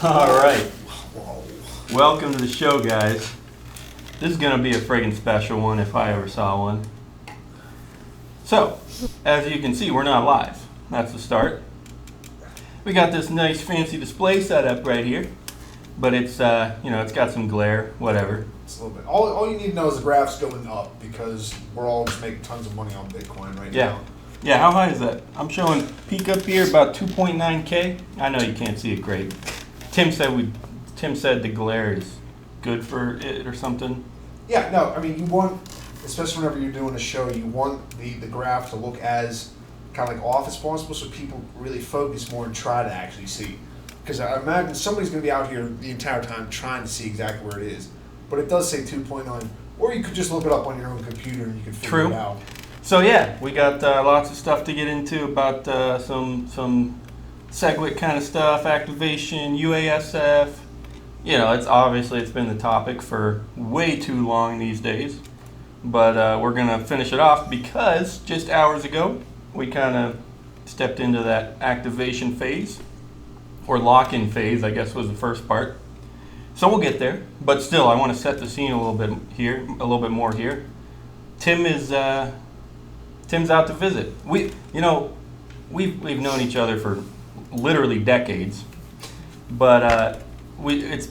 All right. Whoa. Welcome to the show, guys. This is going to be a friggin' special one if I ever saw one. So, as you can see, we're not live. That's the start. We got this nice fancy display set up right here, but it's, it's got some glare, whatever. It's a little bit. All you need to know is the graph's going up because we're all just making tons of money on Bitcoin right now. Yeah, how high is that? I'm showing peak up here about 2.9K. I know you can't see it great. Tim said the glare is good for it or something. Yeah, no, I mean, you want, especially whenever you're doing a show, you want the graph to look as kind of like off as possible so people really focus more and try to actually see. Because I imagine somebody's going to be out here the entire time trying to see exactly where it is. But it does say 2.9. Or you could just look it up on your own computer and you can figure it out. So yeah, we got lots of stuff to get into about some SegWit kind of stuff, activation, UASF. You know, it's been the topic for way too long these days. But we're going to finish it off because just hours ago, we kind of stepped into that activation phase, or lock-in phase, I guess was the first part. So we'll get there, but still, I want to set the scene a little bit more here. Tim's out to visit. We've known each other for literally decades, but as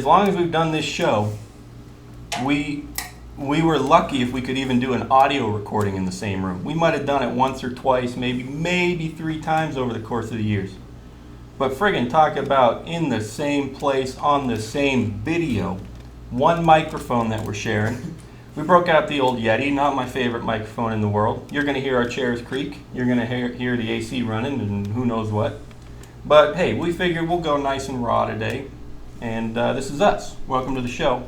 long as we've done this show, we were lucky if we could even do an audio recording in the same room. We might have done it once or twice, maybe 3 times over the course of the years. But friggin' talk about in the same place, on the same video, one microphone that we're sharing. We broke out the old Yeti, not my favorite microphone in the world. You're gonna hear our chairs creak. You're gonna hear the AC running and who knows what. But hey, we figured we'll go nice and raw today. And this is us. Welcome to the show.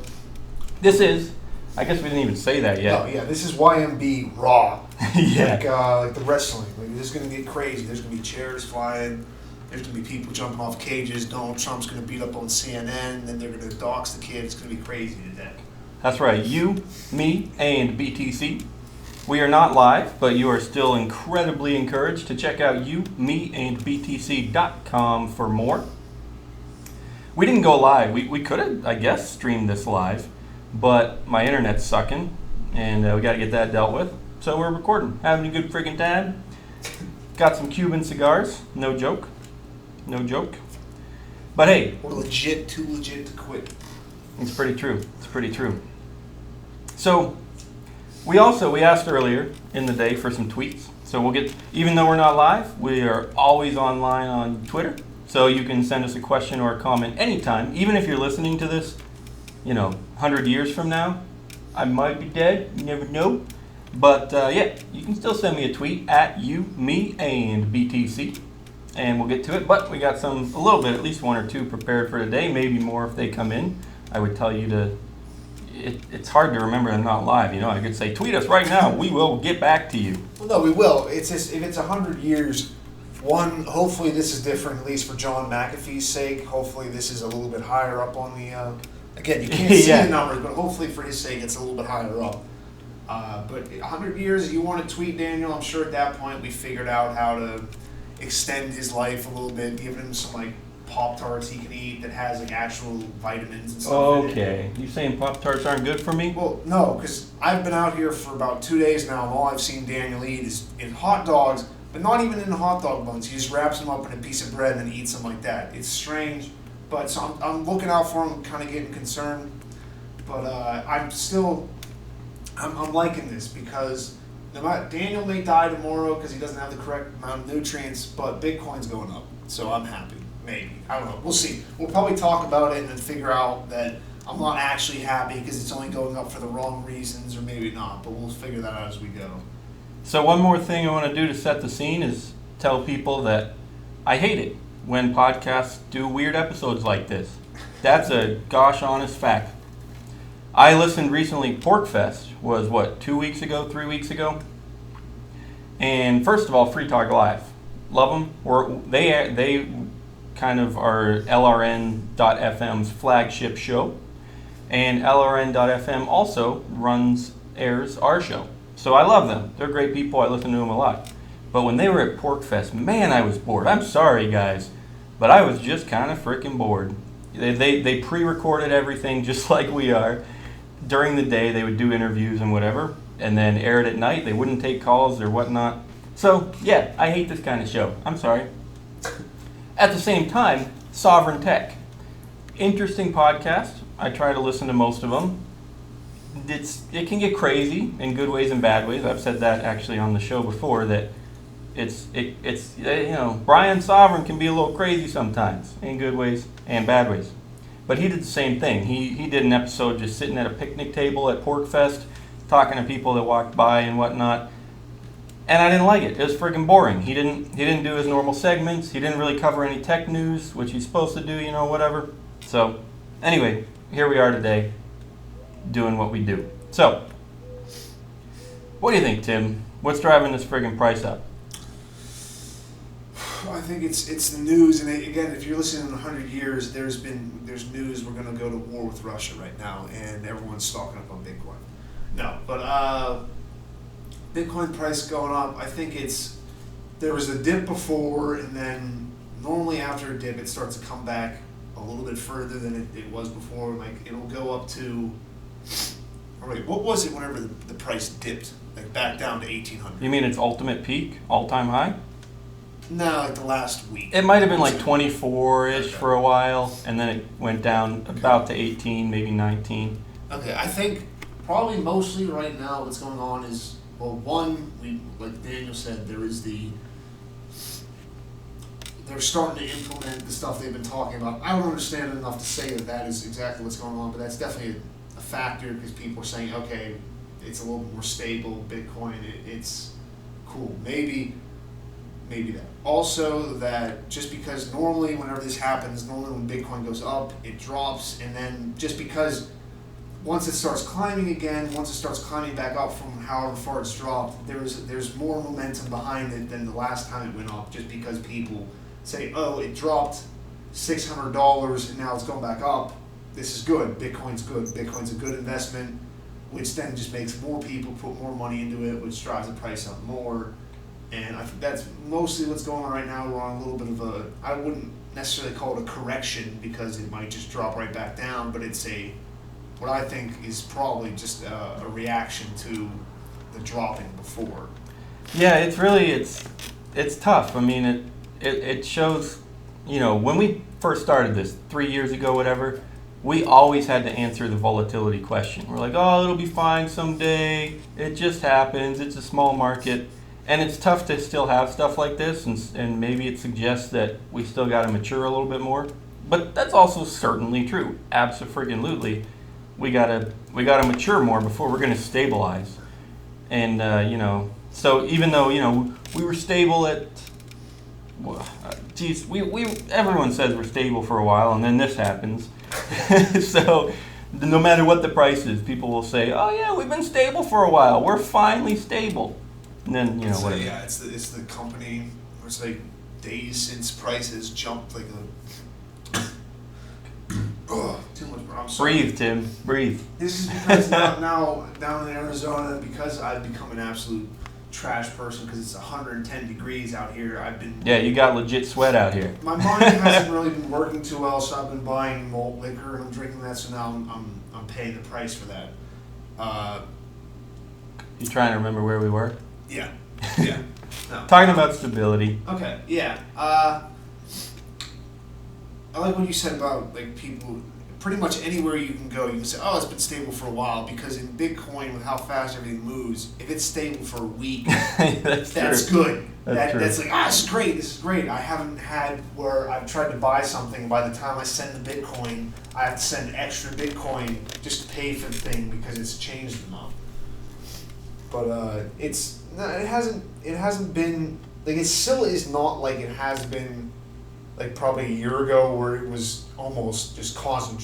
This is, I guess we didn't even say that yet. Oh yeah, this is YMB raw. Yeah. Like the wrestling. Like, this is going to get crazy. There's going to be chairs flying. There's going to be people jumping off cages. Donald Trump's going to beat up on CNN. And then they're going to dox the kid. It's going to be crazy today. That's right. You, me, and BTC. We are not live, but you are still incredibly encouraged to check out BTC.com for more. We didn't go live. We could have, I guess, streamed this live, but my internet's sucking, and we got to get that dealt with. So we're recording, having a good friggin' time. Got some Cuban cigars. No joke. No joke. But hey, we're too legit to quit. It's pretty true. It's pretty true. So we asked earlier in the day for some tweets. So we'll get, even though we're not live, we are always online on Twitter. So you can send us a question or a comment anytime, even if you're listening to this, 100 years from now. I might be dead, you never know. But yeah, you can still send me a tweet at you, me, and BTC, and we'll get to it. But we got a little bit, at least 1 or 2 prepared for today, maybe more if they come in. I would tell you to, it's hard to remember they're not live. I could say, tweet us right now, we will get back to you. Well, no, we will. It's just, if it's 100 years, hopefully this is different, at least for John McAfee's sake. Hopefully this is a little bit higher up on the, again, you can't see the numbers, but hopefully for his sake it's a little bit higher up. But 100 years, you want to tweet Daniel, I'm sure at that point we figured out how to extend his life a little bit, give him some Pop-Tarts he can eat that has actual vitamins and stuff. Okay, you saying Pop-Tarts aren't good for me? Well, no, because I've been out here for about 2 days now, and all I've seen Daniel eat is hot dogs, but not even in the hot dog buns. He just wraps them up in a piece of bread and then eats them like that. It's strange, but so I'm looking out for him, kind of getting concerned. But I'm liking this because Daniel may die tomorrow because he doesn't have the correct amount of nutrients, but Bitcoin's going up, so I'm happy. Maybe. I don't know. We'll see. We'll probably talk about it and then figure out that I'm not actually happy because it's only going up for the wrong reasons, or maybe not, but we'll figure that out as we go. So one more thing I want to do to set the scene is tell people that I hate it when podcasts do weird episodes like this. That's a gosh honest fact. I listened recently, Porkfest was 2 weeks ago, 3 weeks ago? And first of all, Free Talk Live. Love them. They kind of are LRN.FM's flagship show. And LRN.FM also airs our show. So I love them. They're great people. I listen to them a lot. But when they were at Porkfest, man, I was bored. I'm sorry, guys. but I was just kind of freaking bored. They pre-recorded everything just like we are. During the day, they would do interviews and whatever, and then air it at night. They wouldn't take calls or whatnot. So, yeah, I hate this kind of show. I'm sorry. At the same time, Sovereign Tech. Interesting podcast. I try to listen to most of them. It can get crazy in good ways and bad ways. I've said that actually on the show before, that it's Brian Sovereign can be a little crazy sometimes in good ways and bad ways. But he did the same thing. He did an episode just sitting at a picnic table at PorkFest, talking to people that walked by and whatnot. And I didn't like it. It was friggin' boring. He didn't do his normal segments. He didn't really cover any tech news, which he's supposed to do, whatever. So, anyway, here we are today, doing what we do. So, what do you think, Tim? What's driving this friggin' price up? I think it's the news, and again, if you're listening in 100 years, there's news we're going to go to war with Russia right now, and everyone's stocking up on Bitcoin. No, but Bitcoin price going up. I think there was a dip before, and then normally after a dip, it starts to come back a little bit further than it was before. Like it'll go up to. All right, what was it whenever the price dipped, like back down to 1,800? You mean its ultimate peak, all-time high? No, like the last week. It might have been like 24-ish for a while, and then it went down about to 18, maybe 19. Okay, I think probably mostly right now what's going on is, well, one, like Daniel said, they're starting to implement the stuff they've been talking about. I don't understand enough to say that is exactly what's going on, but that's definitely a factor because people are saying, okay, it's a little more stable, Bitcoin, it's cool. Maybe that. Also, that just because normally whenever this happens, normally when Bitcoin goes up, it drops, and then just because once it starts climbing again, once it starts climbing back up from however far it's dropped, there's more momentum behind it than the last time it went up, just because people say, oh, it dropped $600 and now it's going back up. This is good. Bitcoin's good. Bitcoin's a good investment, which then just makes more people put more money into it, which drives the price up more. And I think that's mostly what's going on right now. We're on a little bit of I wouldn't necessarily call it a correction because it might just drop right back down, but it's what I think is probably just a reaction to the dropping before. Yeah, it's tough. I mean, it shows, when we first started this 3 years ago, whatever, we always had to answer the volatility question. We're like, oh, it'll be fine someday. It just happens. It's a small market. And it's tough to still have stuff like this, and maybe it suggests that we still got to mature a little bit more. But that's also certainly true. Abso-friggin-lutely. We gotta mature more before we're going to stabilize. And, so even though, we were stable at, everyone says we're stable for a while, and then this happens. So no matter what the price is, people will say, oh yeah, we've been stable for a while. We're finally stable. And then, whatever. Yeah, it's the company where it's like days since prices jumped like too much. I'm sorry. Breathe, Tim. Breathe. This is because now down in Arizona, because I've become an absolute trash person because it's 110 degrees out here. Yeah, you got legit sweat out here. My mind hasn't really been working too well, so I've been buying malt liquor and I'm drinking that. So now I'm paying the price for that. You trying to remember where we were? Yeah. No. Talking about stability. Okay. Yeah. I like what you said about like people. Pretty much anywhere you can go, you can say, "Oh, it's been stable for a while." Because in Bitcoin, with how fast everything moves, if it's stable for a week, that's good. That's like, this is great. This is great. I haven't had where I've tried to buy something. By the time I send the Bitcoin, I have to send extra Bitcoin just to pay for the thing because it's changed enough. But it hasn't been like it still is not like it has been like probably a year ago where it was almost just constant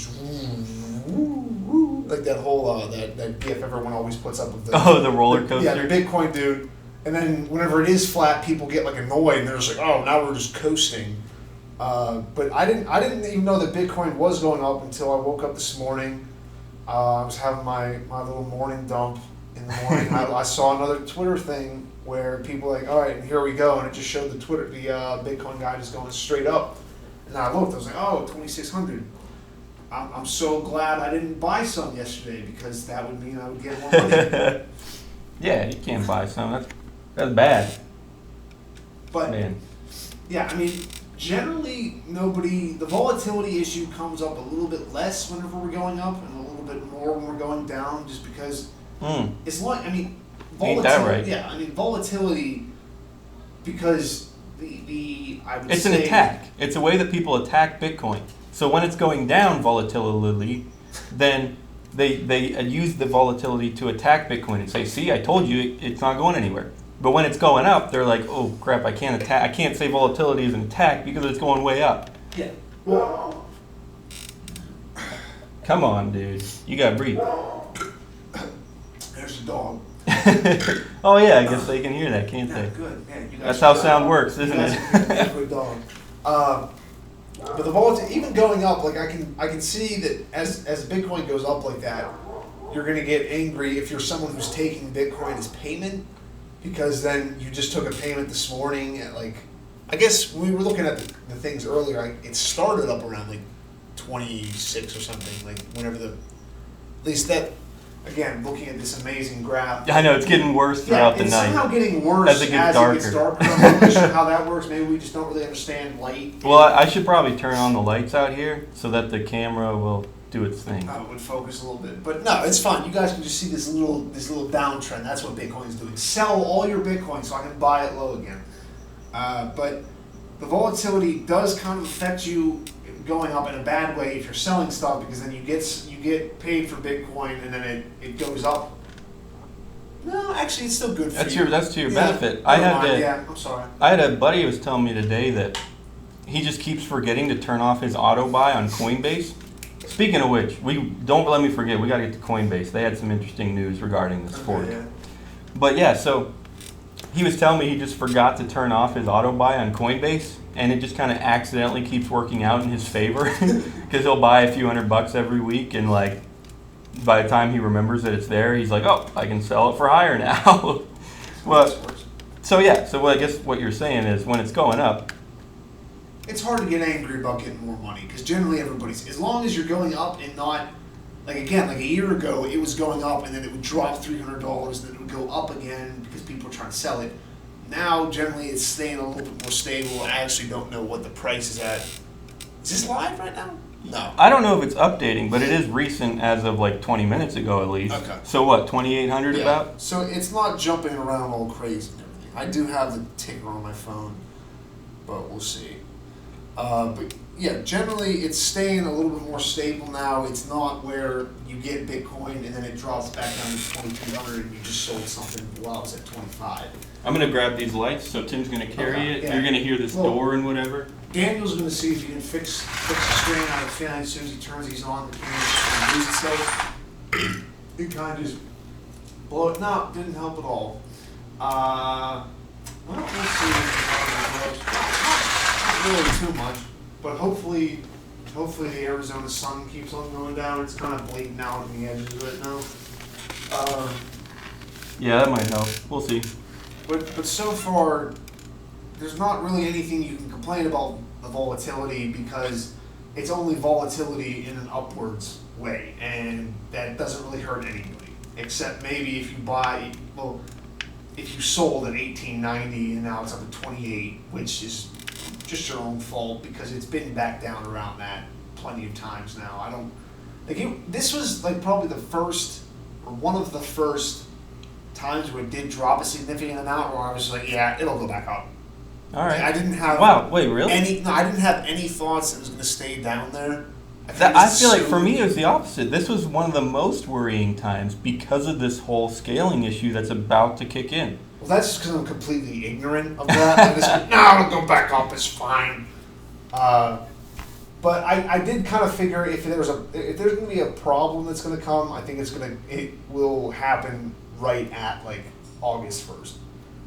like that whole that GIF everyone always puts up of the roller coaster. Yeah, the Bitcoin dude. And then whenever it is flat, people get like annoyed and they're just like, oh, now we're just coasting. But I didn't even know that Bitcoin was going up until I woke up this morning. I was having my little morning dump. In the morning, I saw another Twitter thing where people were like, all right, here we go, and it just showed the Bitcoin guy just going straight up, And then I looked, I was like, oh, 2,600. I'm so glad I didn't buy some yesterday because that would mean I would get more money. Yeah, you can't buy some. That's bad. But Man. yeah, I mean, generally the volatility issue comes up a little bit less whenever we're going up and a little bit more when we're going down, just because it's like, I mean, Ain't that right? Yeah, I mean, volatility, because I would It's say, an attack. It's a way that people attack Bitcoin. So when it's going down volatility, then they use the volatility to attack Bitcoin and say, see, I told you it's not going anywhere. But when it's going up, they're like, oh crap, I can't say volatility is an attack because it's going way up. Yeah. Well, Come on, dude. You gotta breathe. there's a dog. Oh yeah, I guess they can hear that, can't Yeah, they? good. Yeah, you guys That's how are- sound works, isn't you guys it? are good dog. But the volatility, even going up, like I can see that as Bitcoin goes up like that, you're gonna get angry if you're someone who's taking Bitcoin as payment, because then you just took a payment this morning at like, I guess we were looking at the things earlier. It started up around like 26 or something, like whenever at least that. Again, looking at this amazing graph. I know, it's getting worse throughout the it's night. somehow getting worse As it gets darker. I'm not really sure how that works. Maybe we just don't really understand light. Well, I should probably turn on the lights out here so that the camera will do its thing. It would focus a little bit, but no, it's fine. You guys can just see this little downtrend. That's what Bitcoin's doing. Sell all your Bitcoin so I can buy it low again. But the volatility does kind of affect you going up in a bad way if you're selling stuff, because then you get paid for Bitcoin and then it goes up. No, actually, it's still good for you. That's to your Yeah, benefit. I'm sorry. I had a buddy who was telling me today that he just keeps forgetting to turn off his auto buy on Coinbase. Speaking of which, don't let me forget, we got to get to Coinbase. They had some interesting news regarding this fork. Yeah. But yeah, so he was telling me he just forgot to turn off his auto buy on Coinbase, and it just kind of accidentally keeps working out in his favor because he'll buy a few $100 every week, and like by the time he remembers that it's there, he's like, oh, I can sell it for higher now. Well, so yeah, so I guess what you're saying is when it's going up, it's hard to get angry about getting more money, because generally as long as you're going up and not, like again, like a year ago, it was going up and then it would drop $300, then it would go up again because people are trying to sell it. Now, generally, it's staying a little bit more stable. I actually don't know what the price is at. Is this live right now? No. I don't know if it's updating, but it is recent as of like 20 minutes ago at least. Okay. So what, 2,800 about? So it's not jumping around all crazy and everything. I do have the ticker on my phone, but we'll see. But yeah, generally it's staying a little bit more stable now. It's not where you get Bitcoin and then it drops back down to 2,200 and you just sold something while it's at 25. I'm going to grab these lights, so Tim's going to carry it. Yeah. You're going to hear this door and whatever. Daniel's going to see if he can fix the screen out of the fan. As soon as he turns these on, the camera's just going to lose itself. You kind of just blow it. No, didn't help at all. Well, we'll see. Not really too much, but hopefully the Arizona sun keeps on going down. It's kind of bleeding out on the edges right now. Yeah, that might help. We'll see. But so far, there's not really anything you can complain about the volatility, because it's only volatility in an upwards way, and that doesn't really hurt anybody, except maybe if you sold at 1890 and now it's up at 28, which is just your own fault because it's been back down around that plenty of times now. I don't like this was like probably the first or one of the first times where it did drop a significant amount where I was like, yeah, it'll go back up. All right. I didn't have Wow, wait, really? I didn't have any thoughts it was going to stay down there. I feel like for me it was the opposite. This was one of the most worrying times because of this whole scaling issue that's about to kick in. Well, that's just because I'm completely ignorant of that. I just go, no, it'll go back up. It's fine. But I did kind of figure if there's going to be a problem that's going to come, I think it will happen right at like August 1st.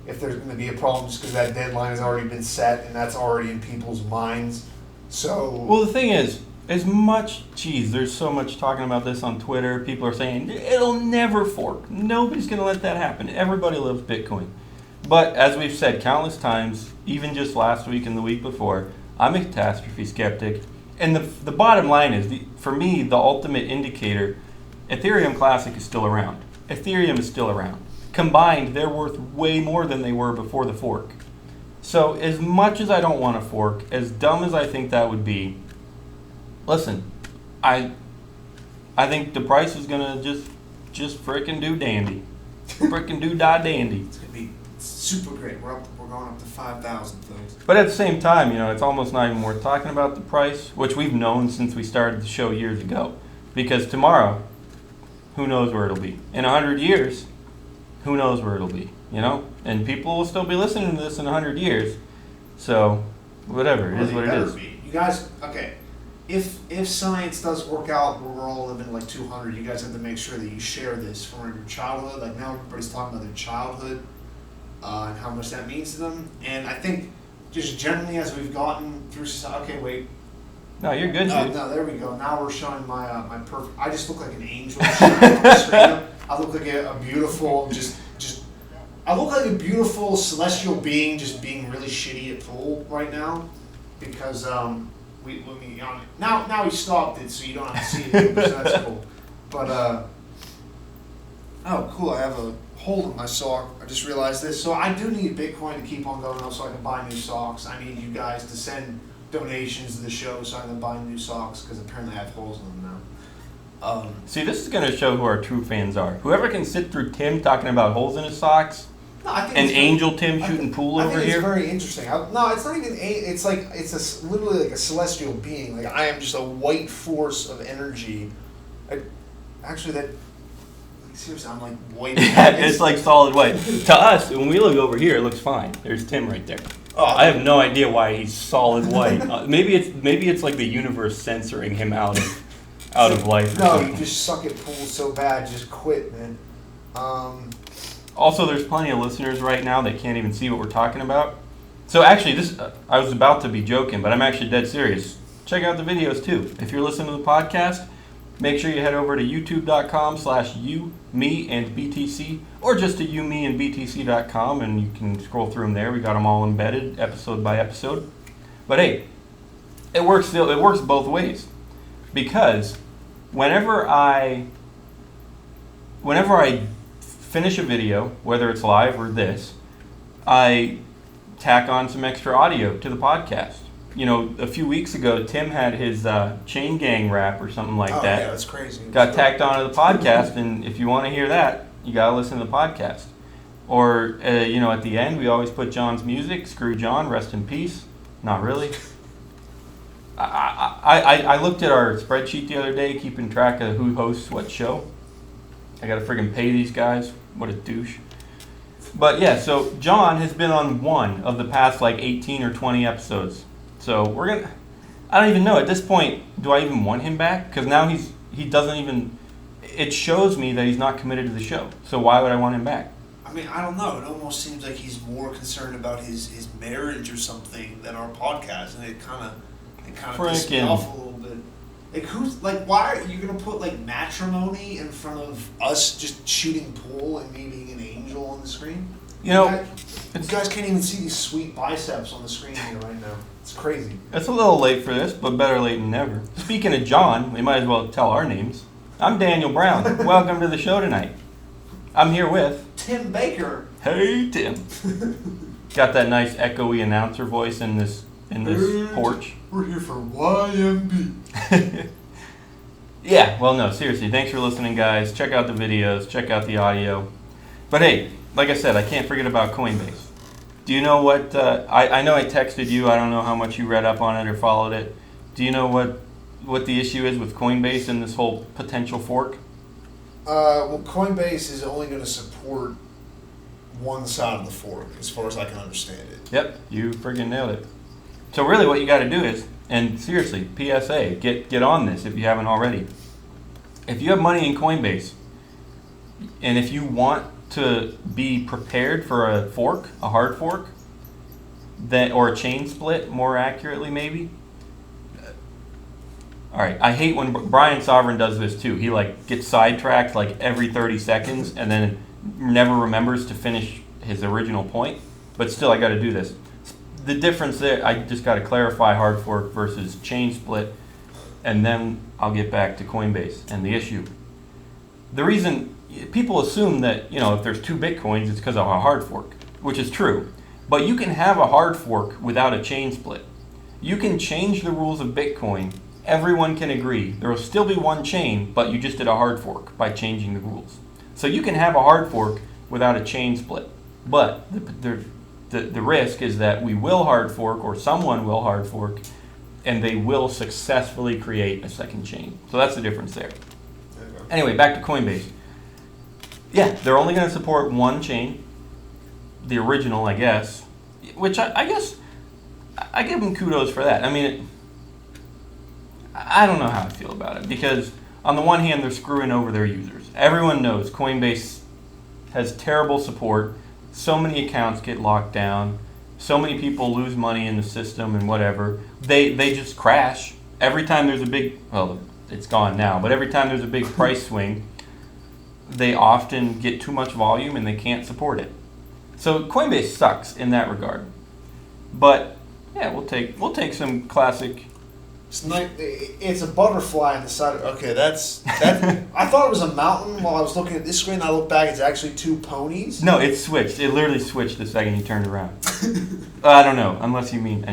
If there's going to be a problem, just because that deadline has already been set and that's already in people's minds. So Well, the thing is, there's so much talking about this on Twitter. People are saying it'll never fork. Nobody's going to let that happen. Everybody loves Bitcoin. But as we've said countless times, even just last week and the week before, I'm a catastrophe skeptic. And the bottom line is, for me, the ultimate indicator, Ethereum Classic is still around. Ethereum is still around. Combined, they're worth way more than they were before the fork. So as much as I don't want to fork, as dumb as I think that would be, listen, I think the price is gonna just frickin' do dandy. Frickin' do da dandy. It's gonna be super great. We're going up to 5,000, folks. But at the same time, it's almost not even worth talking about the price, which we've known since we started the show years ago. Because tomorrow, who knows where it'll be? In 100 years, who knows where it'll be? And people will still be listening to this in 100 years. So, whatever, it is what it is. You guys, okay. If science does work out where we're all living like 200, you guys have to make sure that you share this from your childhood. Like now everybody's talking about their childhood and how much that means to them. And I think just generally as we've gotten through society, okay, wait. No, you're good, dude. No, there we go. Now we're showing my my perfect. I just look like an angel shining on the screen. I look like a beautiful, I look like a beautiful celestial being just being really shitty at pool right now because now he stopped it so you don't have to see it, so that's cool. But oh cool, I have a hole in my sock. I just realized this. So I do need Bitcoin to keep on going up so I can buy new socks. I need you guys to send donations to the show so I can buy new socks because apparently I have holes in them now. See, this is going to show who our true fans are. Whoever can sit through Tim talking about holes in his socks, and Angel Tim shooting pool over here. I think it's here. very interesting. No, it's not even. It's like literally like a celestial being. Like I am just a white force of energy. Seriously, I'm like white. It's like solid white. To us, when we look over here, it looks fine. There's Tim right there. Oh, I have no idea why he's solid white. Maybe it's like the universe censoring him out of life. No, you just suck at pool so bad, just quit, man. Also, there's plenty of listeners right now that can't even see what we're talking about. So actually, I was about to be joking, but I'm actually dead serious. Check out the videos too. If you're listening to the podcast, make sure you head over to youtube.com/you, me, and BTC, or just to you, me, and BTC.com, and you can scroll through them there. We got them all embedded, episode by episode. But hey, it works both ways, because whenever I finish a video, whether it's live or this, I tack on some extra audio to the podcast. A few weeks ago, Tim had his Chain Gang rap or something like that. Yeah, that's crazy. Got tacked onto the podcast, and if you want to hear that, you got to listen to the podcast. Or, at the end, we always put John's music. Screw John, rest in peace. Not really. I looked at our spreadsheet the other day, keeping track of who hosts what show. I got to friggin' pay these guys. What a douche. But yeah, so John has been on one of the past 18 or 20 episodes. So I don't even know at this point, do I even want him back? Because now he doesn't even, it shows me that he's not committed to the show. So why would I want him back? I mean, I don't know. It almost seems like he's more concerned about his marriage or something than our podcast, and it kind of pissed me off a little bit. Why are you gonna put matrimony in front of us just shooting pool and me being an angel on the screen? You guys can't even see these sweet biceps on the screen here right now. It's crazy. It's a little late for this, but better late than never. Speaking of John, we might as well tell our names. I'm Daniel Brown. Welcome to the show tonight. I'm here with Tim Baker. Hey, Tim. Got that nice echoey announcer voice in this porch. We're here for YMB. Yeah, well, no, seriously. Thanks for listening, guys. Check out the videos. Check out the audio. But hey, like I said, I can't forget about Coinbase. Do you know what, I know I texted you, I don't know how much you read up on it or followed it. Do you know what the issue is with Coinbase and this whole potential fork? Well, Coinbase is only going to support one side of the fork, as far as I can understand it. Yep, you friggin' nailed it. So really what you got to do is, and seriously, PSA, get on this if you haven't already. If you have money in Coinbase, and if you want to be prepared for a fork, a hard fork, or a chain split, more accurately maybe. All right, I hate when Brian Sovereign does this too. He gets sidetracked every 30 seconds and then never remembers to finish his original point. But still, I got to do this. the difference there, I just got to clarify hard fork versus chain split, and then I'll get back to Coinbase and the issue. The reason people assume that, if there's 2 Bitcoins, it's because of a hard fork, which is true. But you can have a hard fork without a chain split. You can change the rules of Bitcoin. Everyone can agree. There will still be one chain, but you just did a hard fork by changing the rules. So you can have a hard fork without a chain split. But the risk is that we will hard fork, or someone will hard fork, and they will successfully create a second chain. So that's the difference there. Anyway, back to Coinbase. Yeah, they're only going to support one chain, the original, I guess, which I guess I give them kudos for that. I mean, I don't know how I feel about it, because on the one hand, they're screwing over their users. Everyone knows Coinbase has terrible support. So many accounts get locked down. So many people lose money in the system and whatever. They just crash. Every time there's a big, well, it's gone now, but every time there's a big price swing, they often get too much volume and they can't support it. So Coinbase sucks in that regard. But yeah, we'll take some classic. It's a butterfly on the side. Okay, that's that. I thought it was a mountain while I was looking at this screen. I look back, it's actually 2 ponies. No, it switched. It literally switched the second you turned around. I don't know, unless you mean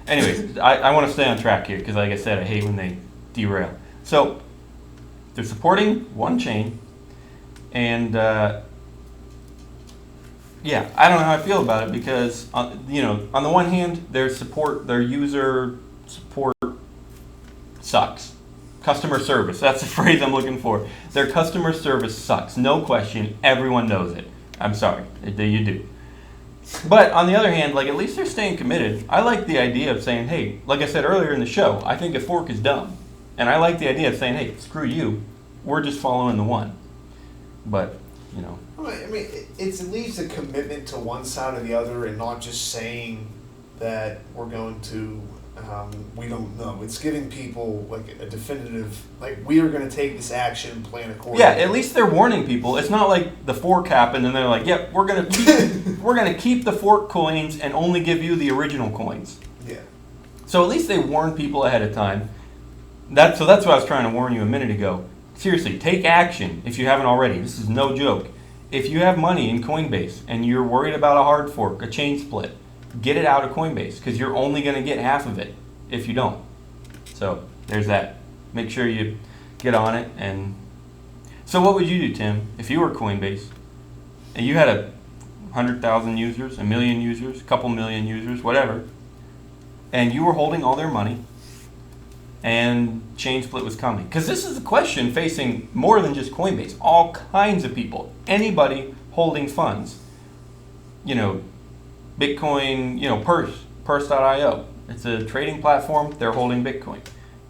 anyway. I want to stay on track here because, like I said, I hate when they derail. So they're supporting one chain, and yeah, I don't know how I feel about it because on the one hand, their user support sucks. Customer service, that's the phrase I'm looking for. Their customer service sucks, no question. Everyone knows it. I'm sorry, you do. But on the other hand, at least they're staying committed. I like the idea of saying, hey, like I said earlier in the show, I think a fork is dumb. And I like the idea of saying, hey, screw you, we're just following the one. But, I mean, it's at least a commitment to one side or the other, and not just saying that we're going to, we don't know. It's giving people a definitive, we are going to take this action and plan accordingly. Yeah, at least they're warning people. It's not like the fork happened and they're like, yep, we're going to keep the fork coins and only give you the original coins. Yeah. So at least they warn people ahead of time. That's what I was trying to warn you a minute ago. Seriously, take action if you haven't already. This is no joke. If you have money in Coinbase and you're worried about a hard fork, a chain split, get it out of Coinbase because you're only going to get half of it if you don't. So there's that. Make sure you get on it. And so what would you do, Tim, if you were Coinbase and you had 100,000 users, 1 million users, a couple million users, whatever, and you were holding all their money and chain split was coming? Because this is a question facing more than just Coinbase. All kinds of people. Anybody holding funds. Bitcoin, Purse.io. It's a trading platform. They're holding Bitcoin.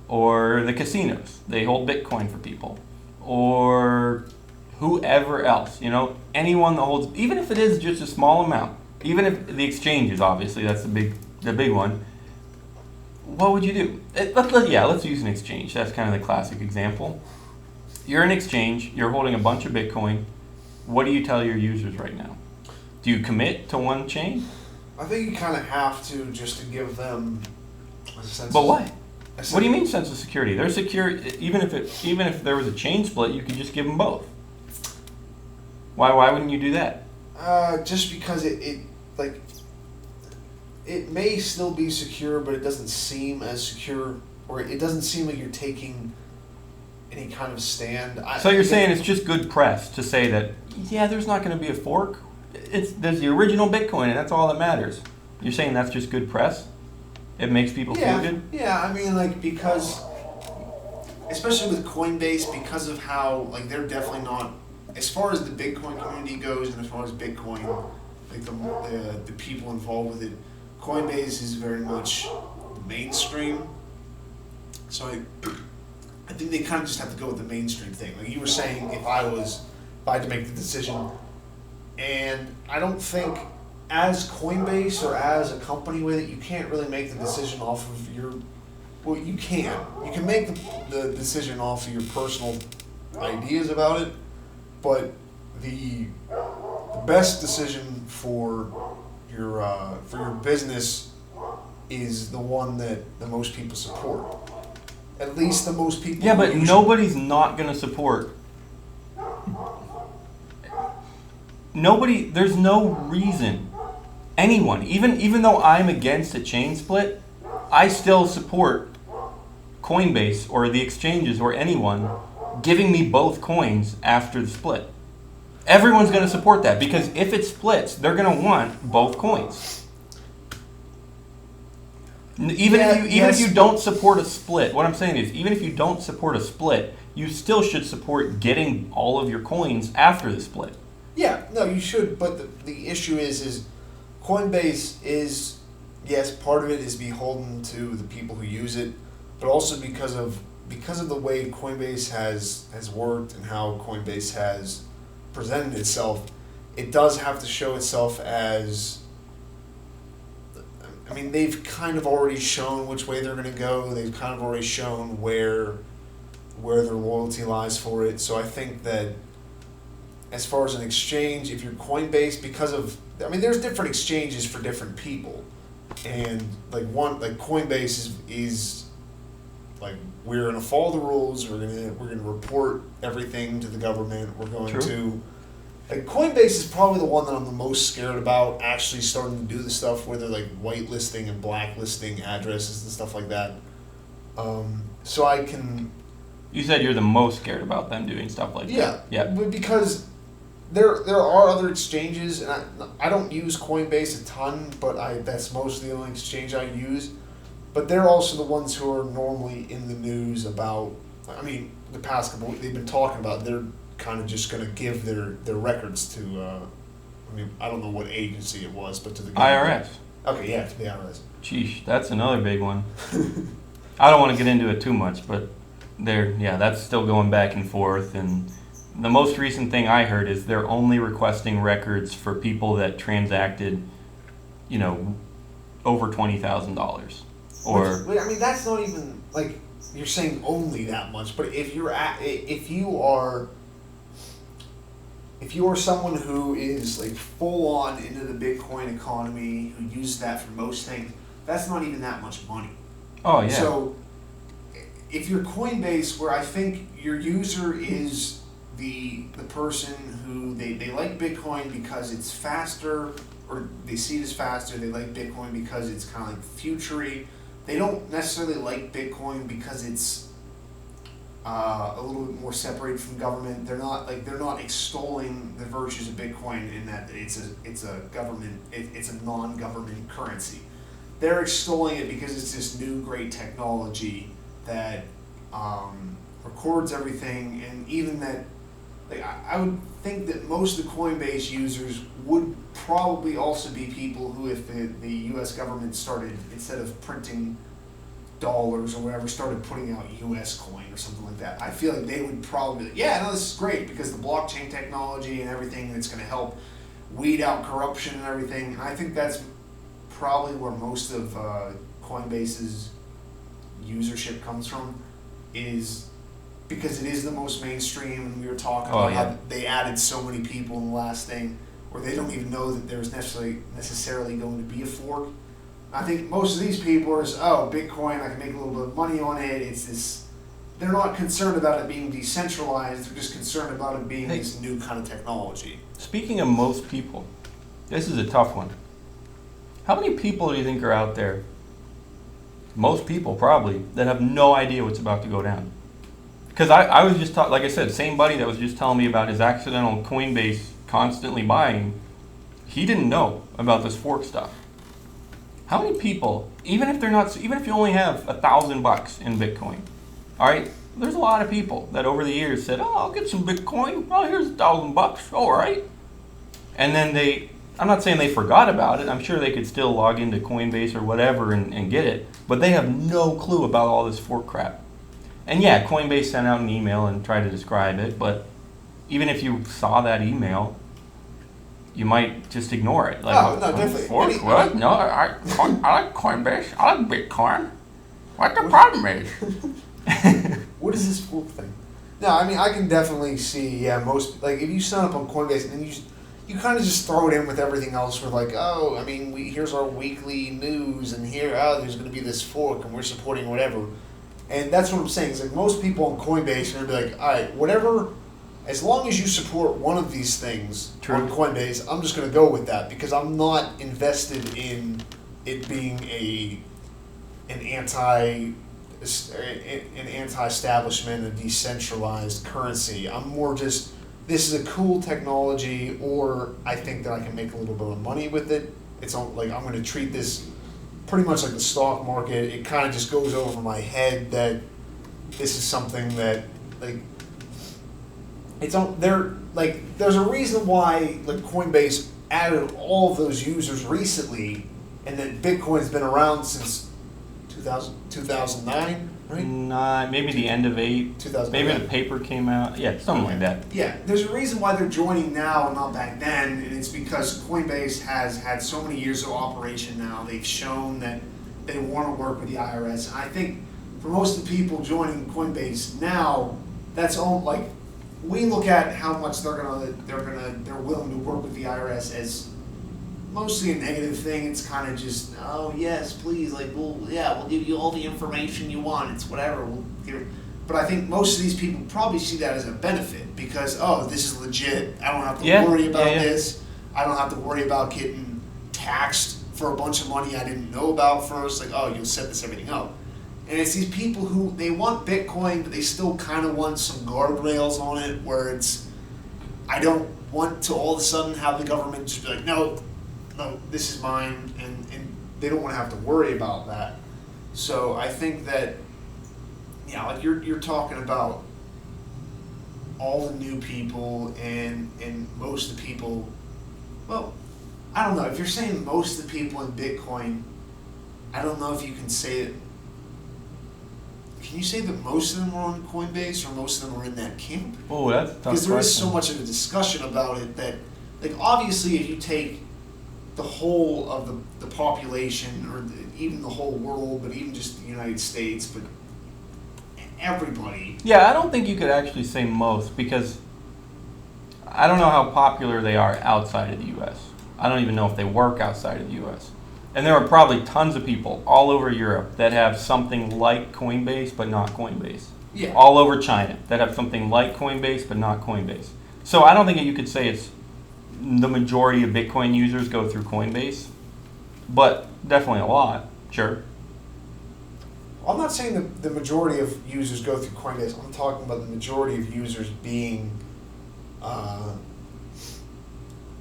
Or the casinos. They hold Bitcoin for people. Or whoever else. Anyone that holds, even if it is just a small amount. Even if the exchanges, obviously, that's the big one. What would you do? Let's use an exchange. That's kind of the classic example. You're an exchange. You're holding a bunch of Bitcoin. What do you tell your users right now? Do you commit to one chain? I think you kind of have to, just to give them a sense. But why? What do you mean sense of security? They're secure. Even if there was a chain split, you could just give them both. Why wouldn't you do that? Just because it may still be secure, but it doesn't seem as secure, or it doesn't seem like you're taking any kind of stand. So you're saying it's just good press to say that, yeah, there's not going to be a fork. There's the original Bitcoin, and that's all that matters. You're saying that's just good press? It makes people feel good? Yeah, I mean, because, especially with Coinbase, because of how, they're definitely not, as far as the Bitcoin community goes, and as far as Bitcoin, the people involved with it, Coinbase is very much mainstream. So I think they kind of just have to go with the mainstream thing. Like you were saying, if I had to make the decision, and I don't think as Coinbase or as a company with it, you can't really make the decision off of you can make the decision off of your personal ideas about it, but the best decision for your business is the one that the most people support. At least the most people. Yeah, but nobody's not going to support. Nobody, there's no reason. Anyone, even though I'm against a chain split, I still support Coinbase or the exchanges or anyone giving me both coins after the split. Everyone's going to support that because if it splits, they're going to want both coins. Even if you don't support a split, what I'm saying is, even if you don't support a split, you still should support getting all of your coins after the split. Yeah, no, you should. But the issue is Coinbase is, yes, part of it is beholden to the people who use it, but also because of the way Coinbase has worked and how Coinbase has presented itself, it does have to show itself as. I mean, they've kind of already shown which way they're going to go. They've kind of already shown where their loyalty lies for it. So I think that as far as an exchange, if you're Coinbase, there's different exchanges for different people, and like Coinbase is like, we're going to follow the rules. We're going to report everything to the government. We're going True. to. Like, Coinbase is probably the one that I'm the most scared about actually starting to do the stuff where they're like whitelisting and blacklisting addresses and stuff like that. So I can. You said you're the most scared about them doing stuff like that. Yeah. Because there are other exchanges, and I don't use Coinbase a ton, but that's mostly the only exchange I use. But they're also the ones who are normally in the news about. I mean, the past couple weeks they've been talking about they're kind of just going to give their records to, I don't know what agency it was, but to the government. IRS. Okay, yeah, to the IRS. Sheesh, that's another big one. I don't want to get into it too much, but that's still going back and forth. And the most recent thing I heard is they're only requesting records for people that transacted, over $20,000. Which, that's not even like you're saying only that much, but if you are someone who is like full on into the Bitcoin economy, who uses that for most things, that's not even that much money. Oh yeah. So if you're Coinbase, where I think your user is the person who they like Bitcoin because it's faster, or they see it as faster, they like Bitcoin because it's kind of like futury. They don't necessarily like Bitcoin because it's a little bit more separated from government. They're not extolling the virtues of Bitcoin in that it's a non-government currency. They're extolling it because it's this new great technology that records everything, and even that, I would think that most of the Coinbase users would probably also be people who, if the U.S. government started, instead of printing dollars or whatever, started putting out US coin or something like that, I feel like they would probably be like, yeah, no, this is great because the blockchain technology and everything that's going to help weed out corruption and everything. And I think that's probably where most of Coinbase's usership comes from, is because it is the most mainstream, and we were talking about how they added so many people in the last thing where they don't even know that there's necessarily going to be a fork. I think most of these people are Bitcoin, I can make a little bit of money on it. It's this. They're not concerned about it being decentralized. They're just concerned about it being this new kind of technology. Speaking of most people, this is a tough one. How many people do you think are out there? Most people probably that have no idea what's about to go down. Because I was just like I said, same buddy that was just telling me about his accidental Coinbase constantly buying. He didn't know about this fork stuff. How many people, even if you only have $1,000 in Bitcoin, all right, there's a lot of people that over the years said, oh, I'll get some Bitcoin. Oh, here's $1,000. All right. And then I'm not saying they forgot about it. I'm sure they could still log into Coinbase or whatever and get it, but they have no clue about all this fork crap. And yeah, Coinbase sent out an email and tried to describe it, but even if you saw that email, you might just ignore it. No, definitely. Fork? What? No, I like Coinbase. I like Bitcoin. What the problem is? What is this fork thing? No, I can definitely see, most, if you sign up on Coinbase and then you kind of just throw it in with everything else. We're like, oh, I mean, here's our weekly news, and there's going to be this fork, and we're supporting whatever. And that's what I'm saying. Is like most people on Coinbase are going to be like, all right, whatever, as long as you support one of these things on Coinbase, I'm just going to go with that because I'm not invested in it being an anti-establishment, a decentralized currency. I'm more just, this is a cool technology, or I think that I can make a little bit of money with it. It's like I'm going to treat this pretty much like the stock market. It kind of just goes over my head that this is something that like it's on there. Like there's a reason why like Coinbase added all of those users recently, and that Bitcoin's been around since 2009, right? Maybe the end of 8. 2000. Maybe the paper came out. Yeah, something like that. Yeah, there's a reason why they're joining now and not back then, and it's because Coinbase has had so many years of operation now. They've shown that they want to work with the IRS. And I think for most of the people joining Coinbase now, that's all like we look at how much they're willing to work with the IRS as mostly a negative thing. It's kind of just, oh yes, please, like we'll give you all the information you want. It's whatever. We'll give. But I think most of these people probably see that as a benefit because this is legit. I don't have to worry about this. I don't have to worry about getting taxed for a bunch of money I didn't know about first. Like you'll set this everything up. And it's these people who they want Bitcoin, but they still kind of want some guardrails on it. Where I don't want to all of a sudden have the government just be like, no, this is mine, and they don't want to have to worry about that. So I think that, like you're talking about all the new people and most of the people, well, I don't know. If you're saying most of the people in Bitcoin, I don't know if you can say it. Can you say that most of them are on Coinbase or most of them are in that camp? Oh, that's a tough because there is so question. much of a discussion about it that, like, obviously if you take the whole of the population, or even the whole world, but even just the United States, but everybody. Yeah, I don't think you could actually say most because I don't know how popular they are outside of the U.S. I don't even know if they work outside of the U.S. And there are probably tons of people all over Europe that have something like Coinbase but not Coinbase. Yeah. All over China that have something like Coinbase but not Coinbase. So I don't think you could say it's the majority of Bitcoin users go through Coinbase, but definitely a lot, sure. I'm not saying that the majority of users go through Coinbase. I'm talking about the majority of users being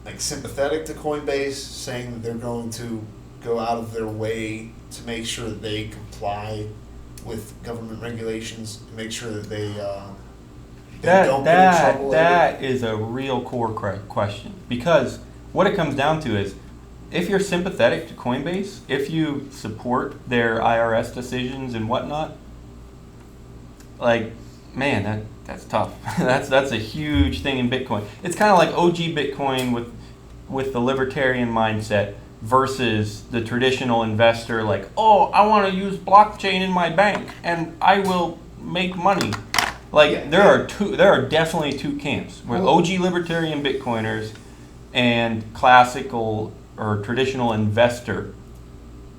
like sympathetic to Coinbase, saying that they're going to go out of their way to make sure that they comply with government regulations, to make sure that they don't get in trouble. That is a real core question, because what it comes down to is if you're sympathetic to Coinbase, if you support their IRS decisions and whatnot, like, man, that's tough. that's a huge thing in Bitcoin. It's kind of like OG Bitcoin with the libertarian mindset versus the traditional investor, like, oh, I want to use blockchain in my bank and I will make money. Like, there are definitely two camps, where OG libertarian Bitcoiners and classical or traditional investors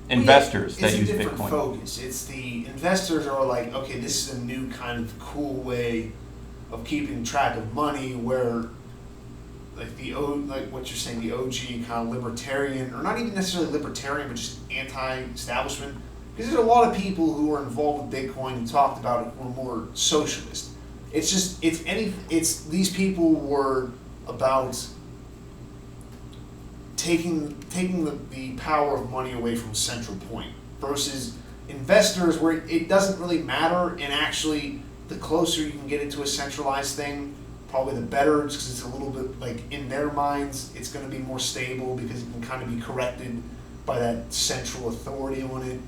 that use Bitcoin. It's a different focus. It's the investors are like, okay, this is a new kind of cool way of keeping track of money, where like what you're saying, the OG kind of libertarian, or not even necessarily libertarian, but just anti-establishment. Because there's a lot of people who are involved with Bitcoin and talked about it who are more socialist. It's these people were about taking the power of money away from a central point, versus investors where it doesn't really matter, and actually the closer you can get it to a centralized thing, probably the better, because it's a little bit, like, in their minds, it's going to be more stable because it can kind of be corrected by that central authority on it.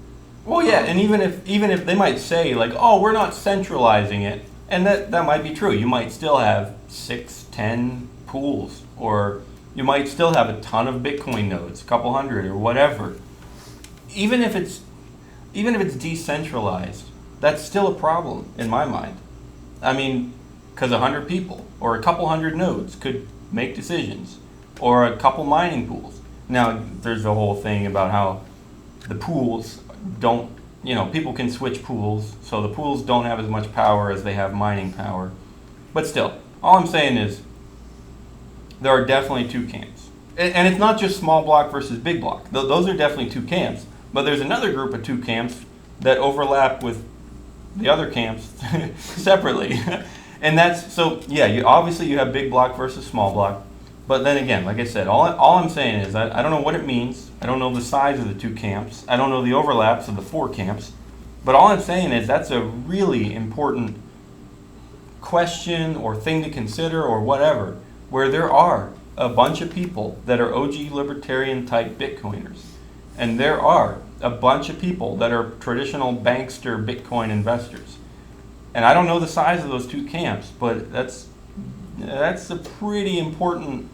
Well, yeah, and even if they might say, like, oh, we're not centralizing it, and that might be true. You might still have 6-10 pools, or you might still have a ton of Bitcoin nodes, a couple hundred or whatever. Even if it's decentralized, that's still a problem in my mind. I mean, because 100 people or a couple hundred nodes could make decisions, or a couple mining pools. Now, there's the whole thing about how the pools don't, people can switch pools, so the pools don't have as much power as they have mining power. But still, all I'm saying is there are definitely two camps. And it's not just small block versus big block. Those are definitely two camps. But there's another group of two camps that overlap with the other camps separately. And that's, so yeah, obviously you have big block versus small block. But then again, like I said, all I'm saying is I don't know what it means. I don't know the size of the two camps. I don't know the overlaps of the four camps. But all I'm saying is that's a really important question or thing to consider or whatever, where there are a bunch of people that are OG libertarian type Bitcoiners. And there are a bunch of people that are traditional bankster Bitcoin investors. And I don't know the size of those two camps, but that's a pretty important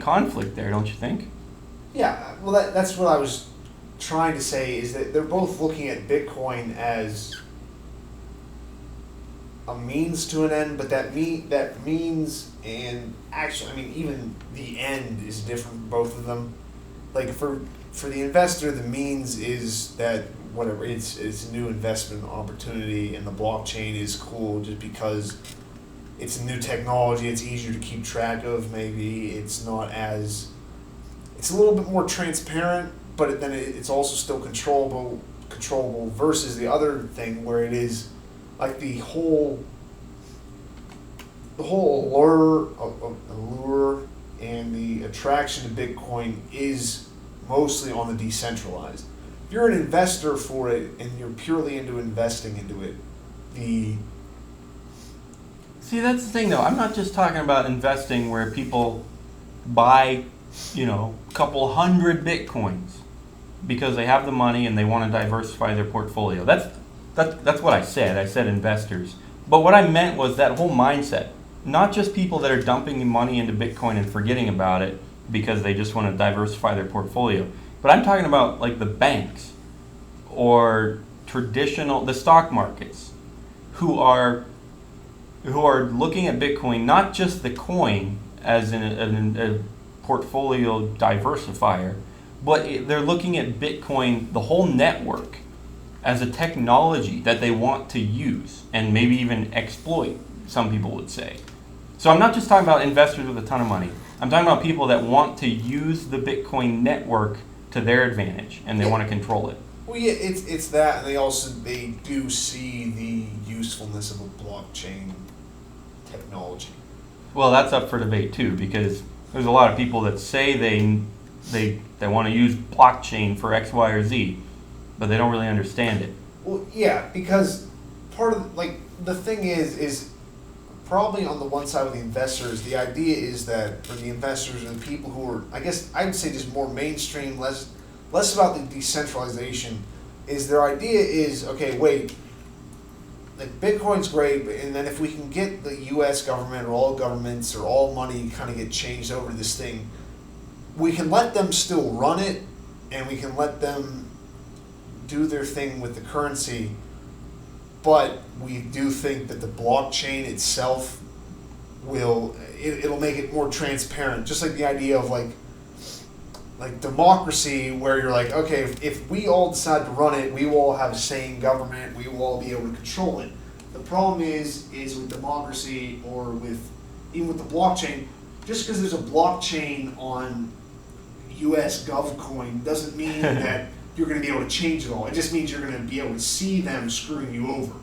conflict there, don't you think? Yeah, well, that's what I was trying to say, is that they're both looking at Bitcoin as a means to an end, but that means, and actually, I mean, even the end is different for both of them. Like for the investor, the means is that whatever, it's a new investment opportunity, and the blockchain is cool just because it's a new technology, it's easier to keep track of, maybe it's not as, it's a little bit more transparent, but then it's also still controllable versus the other thing where it is like the whole allure and the attraction to Bitcoin is mostly on the decentralized. If you're an investor for it and you're purely into investing into it, See, that's the thing though. I'm not just talking about investing where people buy, a couple hundred Bitcoins because they have the money and they want to diversify their portfolio. That's what I said. I said investors. But what I meant was that whole mindset. Not just people that are dumping money into Bitcoin and forgetting about it because they just want to diversify their portfolio. But I'm talking about like the banks or the stock markets who are looking at Bitcoin, not just the coin as a portfolio diversifier, but they're looking at Bitcoin, the whole network, as a technology that they want to use and maybe even exploit, some people would say. So I'm not just talking about investors with a ton of money. I'm talking about people that want to use the Bitcoin network to their advantage and they want to control it. Well, yeah, it's that, and they do see the usefulness of a blockchain technology. Well, that's up for debate too, because there's a lot of people that say they want to use blockchain for X, Y, or Z, but they don't really understand it. Well, yeah, because part of the thing is probably on the one side with the investors, the idea is that for the investors and the people who are, I guess I would say just more mainstream, less about the decentralization, is their idea is, okay, wait, like Bitcoin's great, and then if we can get the U.S. government or all governments or all money kind of get changed over to this thing, we can let them still run it, and we can let them do their thing with the currency, but we do think that the blockchain itself it'll make it more transparent, just like the idea of like democracy, where you're like, okay, if we all decide to run it, we will all have a say in government, we will all be able to control it. The problem is with democracy or even with the blockchain, just because there's a blockchain on US GovCoin doesn't mean that you're going to be able to change it all. It just means you're going to be able to see them screwing you over.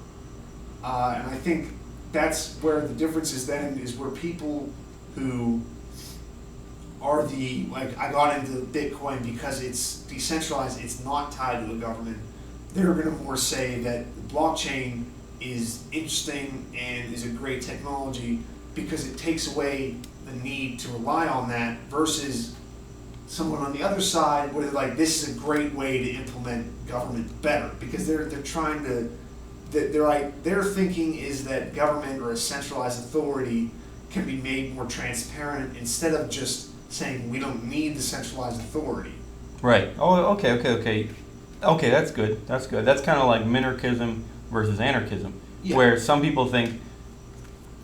And I think that's where the difference is then, is where people who are I got into Bitcoin because it's decentralized, it's not tied to a government, they're going to more say that the blockchain is interesting and is a great technology because it takes away the need to rely on that, versus someone on the other side where they're like, this is a great way to implement government better, because they're trying to, their thinking is that government or a centralized authority can be made more transparent instead of just saying we don't need the centralized authority. Right. Oh, okay. Okay, that's good. That's kind of like minarchism versus anarchism, yeah. Where some people think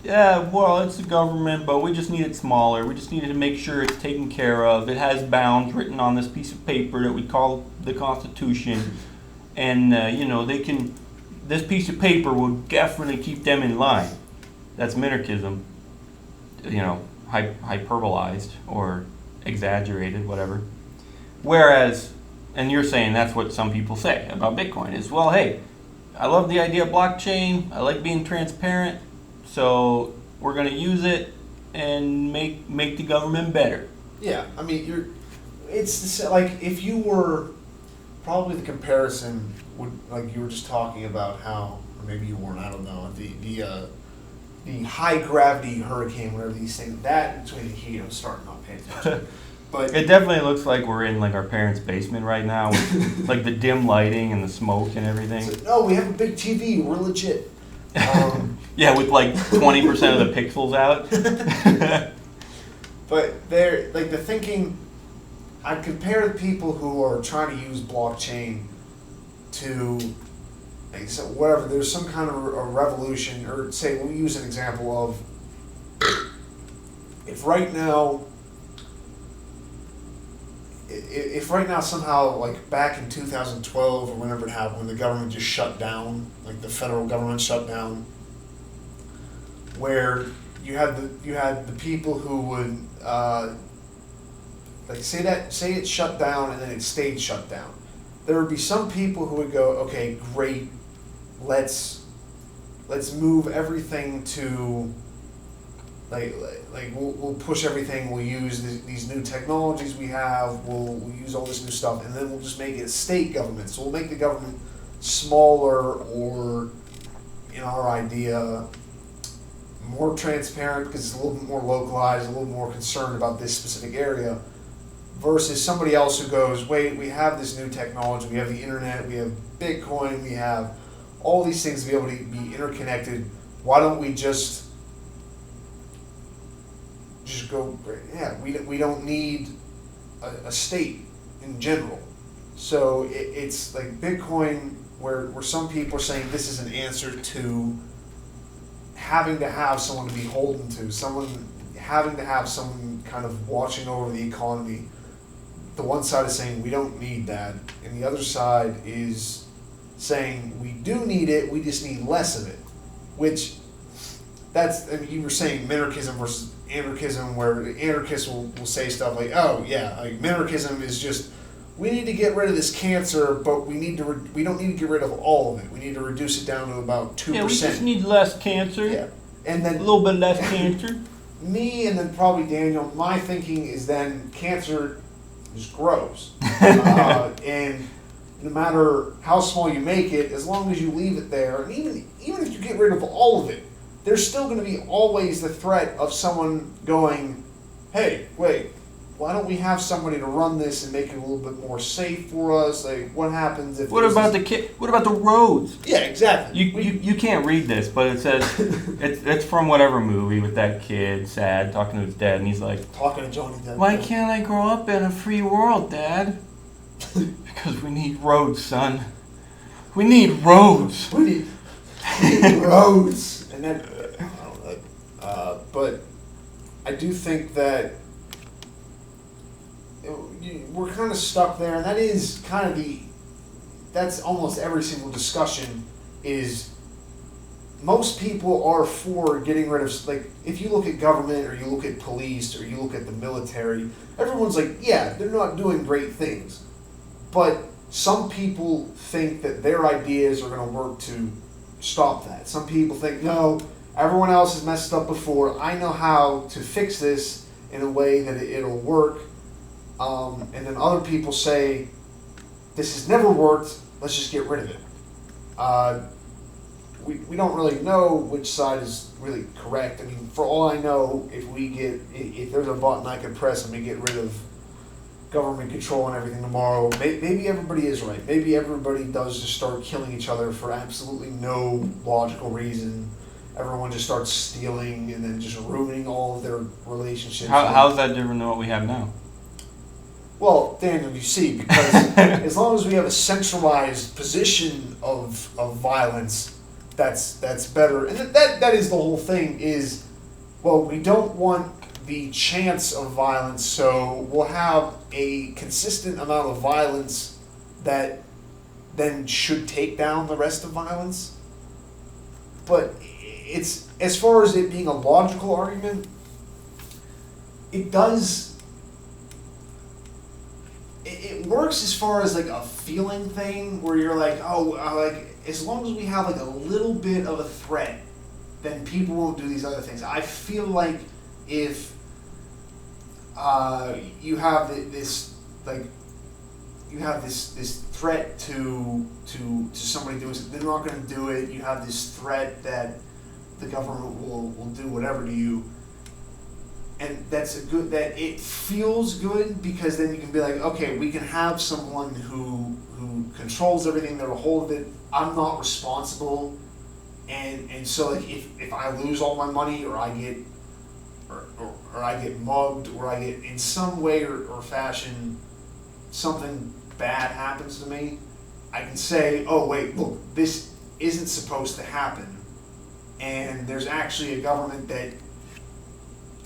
yeah, well, it's the government, but we just need it smaller. We just needed to make sure it's taken care of. It has bounds written on this piece of paper that we call the Constitution. And, they can, this piece of paper will definitely keep them in line. That's minarchism, hyperbolized or exaggerated, whatever. Whereas, and you're saying that's what some people say about Bitcoin is, well, hey, I love the idea of blockchain. I like being transparent. So we're going to use it and make the government better. Yeah, I mean, it's like if you were, probably the comparison would, like you were just talking about how, or maybe you weren't, I don't know, the high gravity hurricane, whatever these things, that between the heat, I'm starting not paying attention. But it definitely looks like we're in like our parents' basement right now, with like the dim lighting and the smoke and everything. So, no, we have a big TV. We're legit. Yeah, with like 20% of the pixels out. But they're like the thinking. I compare the people who are trying to use blockchain to, like, so whatever. There's some kind of a revolution, or say we'll use an example of if right now. If right now somehow, like back in 2012 or whenever it happened, when the government just shut down, like the federal government shut down, where you had the people who would like say it shut down and then it stayed shut down. There would be some people who would go, okay, great, let's move everything to. Like we'll push everything. We'll use these new technologies we have. We'll use all this new stuff, and then we'll just make it a state government. So we'll make the government smaller, or in our idea, more transparent because it's a little bit more localized, a little more concerned about this specific area. Versus somebody else who goes, wait, we have this new technology. We have the internet. We have Bitcoin. We have all these things to be able to be interconnected. Why don't we just go, yeah, we don't need a state in general. So it's like Bitcoin, where some people are saying this is an answer to having to have someone to be beholden to, having to have someone kind of watching over the economy. The one side is saying we don't need that, and the other side is saying we do need it, we just need less of it. Which, I mean, you were saying minarchism versus anarchism, where anarchists will say stuff like, oh yeah, like minarchism is just, we need to get rid of this cancer, but we don't need to get rid of all of it. We need to reduce it down to about 2%. Yeah, we just need less cancer. Yeah, and then a little bit less cancer. Me and then probably Daniel, my thinking is then cancer just grows, and no matter how small you make it, as long as you leave it there, and even if you get rid of all of it, there's still going to be always the threat of someone going, hey, wait, why don't we have somebody to run this and make it a little bit more safe for us? Like, what happens if? What about the roads? Yeah, exactly. You can't read this, but it says it's from whatever movie with that kid, sad, talking to his dad, and he's like, talking to Johnny Depp. Why can't I grow up in a free world, Dad? Because we need roads, son. We need roads. We need roads, and then. But I do think that we're kind of stuck there, and that is kind of that's almost every single discussion is most people are for getting rid of, like, if you look at government or you look at police or you look at the military, everyone's like, yeah, they're not doing great things. But some people think that their ideas are going to work to stop that. Some people think, no, everyone else has messed up before. I know how to fix this in a way that it'll work. And then other people say, this has never worked, let's just get rid of it. We don't really know which side is really correct. I mean, for all I know, if there's a button I can press and we get rid of government control and everything tomorrow, maybe everybody is right. Maybe everybody does just start killing each other for absolutely no logical reason. Everyone just starts stealing and then just ruining all of their relationships. How's that different than what we have now? Well, Daniel, you see, because as long as we have a centralized position of violence, that's better. And that is the whole thing is, well, we don't want the chance of violence, so we'll have a consistent amount of violence that then should take down the rest of violence. But it's, as far as it being a logical argument, it works as far as like a feeling thing where you're like, oh, like as long as we have like a little bit of a threat, then people won't do these other things. I feel like if you have this threat to somebody doing something, they're not going to do it. You have this threat that the government will do whatever to you. And that's that it feels good because then you can be like, okay, we can have someone who controls everything, they're a hold of it. I'm not responsible, and so like if I lose all my money or I get or I get mugged or I get in some way or fashion something bad happens to me, I can say, oh wait, look, this isn't supposed to happen, and there's actually a government that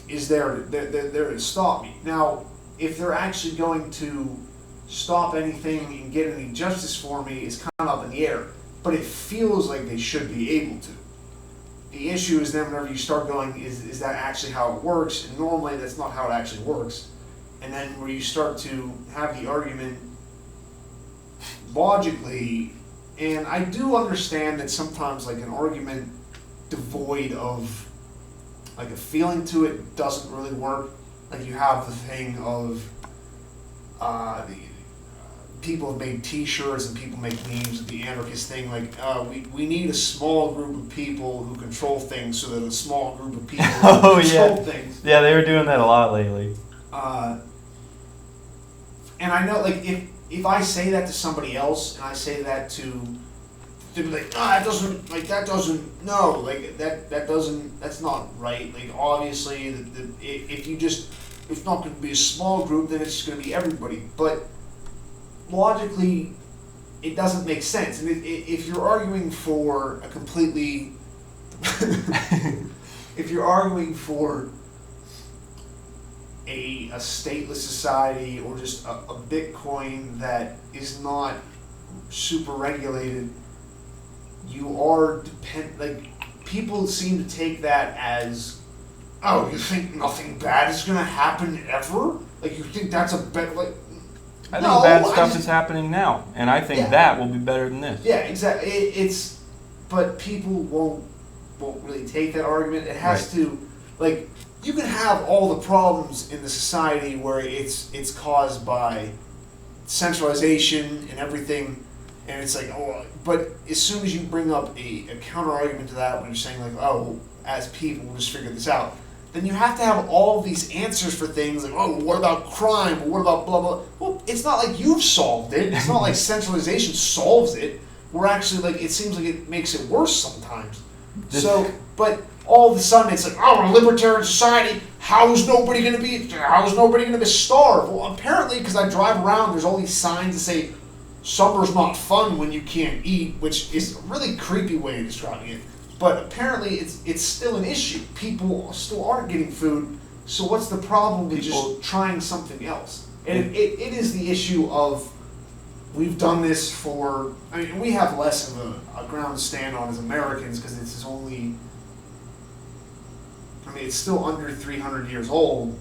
is there to stop me. Now, if they're actually going to stop anything and get any justice for me is kind of up in the air, but it feels like they should be able to. The issue is then whenever you start going, is that actually how it works? And normally that's not how it actually works. And then where you start to have the argument logically, and I do understand that sometimes like an argument devoid of like a feeling to it doesn't really work. Like you have the thing of people have made T-shirts and people make memes of the anarchist thing. Like we need a small group of people who control things so that a small group of people control things. Yeah, they were doing that a lot lately. And I know like if I say that to somebody else and I say that to they'd be like, that's not right. Like, obviously, it's not going to be a small group, then it's just going to be everybody. But logically, it doesn't make sense. And if you're arguing for a completely, if you're arguing for a stateless society or just a Bitcoin that is not super regulated, you are people seem to take that as, oh, you think nothing bad is going to happen ever? Like, you think that's a bet? Like, I think bad stuff is happening now, and I think that will be better than this. Yeah, exactly. But people won't really take that argument. It has to, like, you can have all the problems in the society where it's caused by centralization and everything. And it's like, oh, but as soon as you bring up a counter argument to that, when you're saying like, oh, as people, we'll just figure this out, then you have to have all these answers for things like, oh, what about crime? Or what about blah, blah. Well, it's not like you've solved it. It's not like centralization solves it. We're actually like, it seems like it makes it worse sometimes. But all of a sudden it's like, oh, a libertarian society, how is nobody going to be starved? Well, apparently, because I drive around, there's all these signs that say, summer's not fun when you can't eat, which is a really creepy way of describing it. But apparently it's still an issue. People still aren't getting food, so what's the problem with just trying something else? And it is the issue of, we've done this for, I mean, we have less of a ground to stand on as Americans because it's only, I mean, it's still under 300 years old,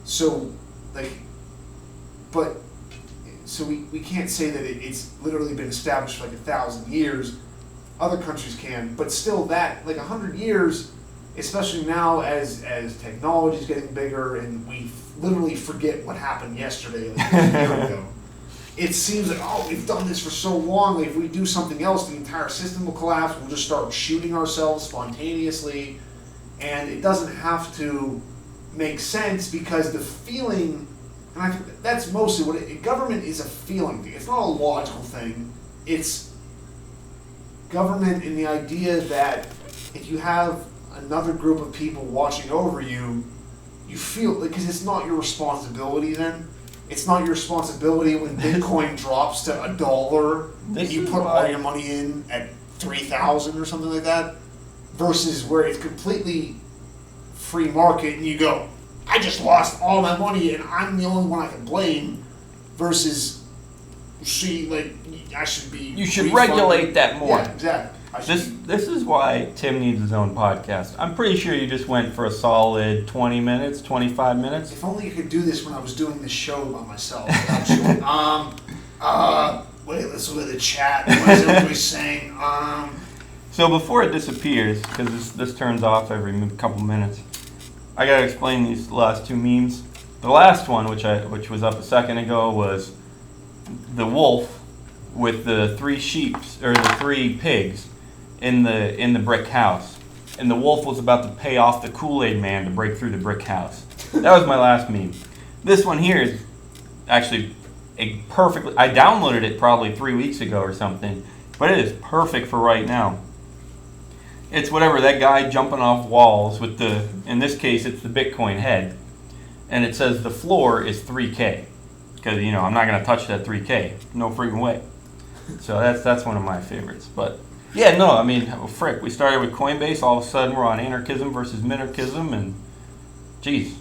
so, like, but, so we can't say that it's literally been established for like 1,000 years. Other countries can, but still that, like 100 years, especially now as technology is getting bigger and we literally forget what happened yesterday, like a year ago. It seems like, oh, we've done this for so long, like if we do something else, the entire system will collapse, we'll just start shooting ourselves spontaneously, and it doesn't have to make sense because the feeling, and I think that's mostly what government is, a feeling thing. It's not a logical thing. It's government in the idea that if you have another group of people watching over you, you feel, because it's not your responsibility then. It's not your responsibility when Bitcoin drops to $1 and you put all your money in at 3,000 or something like that, versus where it's completely free market and you go, I just lost all my money and I'm the only one I can blame, versus I should be. You should refunded. regulate that more. Yeah, exactly. This is why Tim needs his own podcast. I'm pretty sure you just went for a solid 20 minutes, 25 minutes. If only you could do this when I was doing this show by myself. Wait, let's look at the chat. What is everybody saying? So before it disappears, because this turns off every couple minutes, I gotta explain these last two memes. The last one, which was up a second ago, was the wolf with the 3 sheep or the 3 pigs in the brick house, and the wolf was about to pay off the Kool-Aid man to break through the brick house. That was my last meme. This one here is actually I downloaded it probably 3 weeks ago or something, but it is perfect for right now. It's whatever, that guy jumping off walls with in this case it's the Bitcoin head, and it says the floor is 3K, because I'm not going to touch that 3K, no freaking way. So that's one of my favorites. But yeah, no, I mean, frick, we started with Coinbase, all of a sudden we're on anarchism versus minarchism, and geez,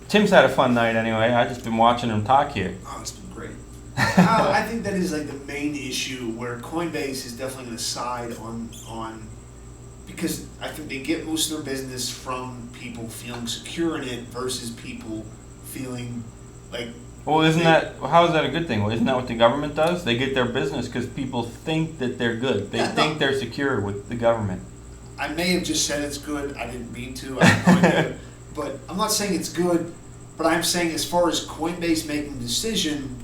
Tim's had a fun night anyway. I've just been watching him talk here. Oh, it's been great. I think that is like the main issue where Coinbase is definitely going to side on because I think they get most of their business from people feeling secure in it versus people feeling like. Well, how is that a good thing? Well, isn't that what the government does? They get their business because people think that they're good. They think they're secure with the government. I may have just said it's good. I didn't mean to. I have no idea. But I'm not saying it's good. But I'm saying as far as Coinbase making the decision,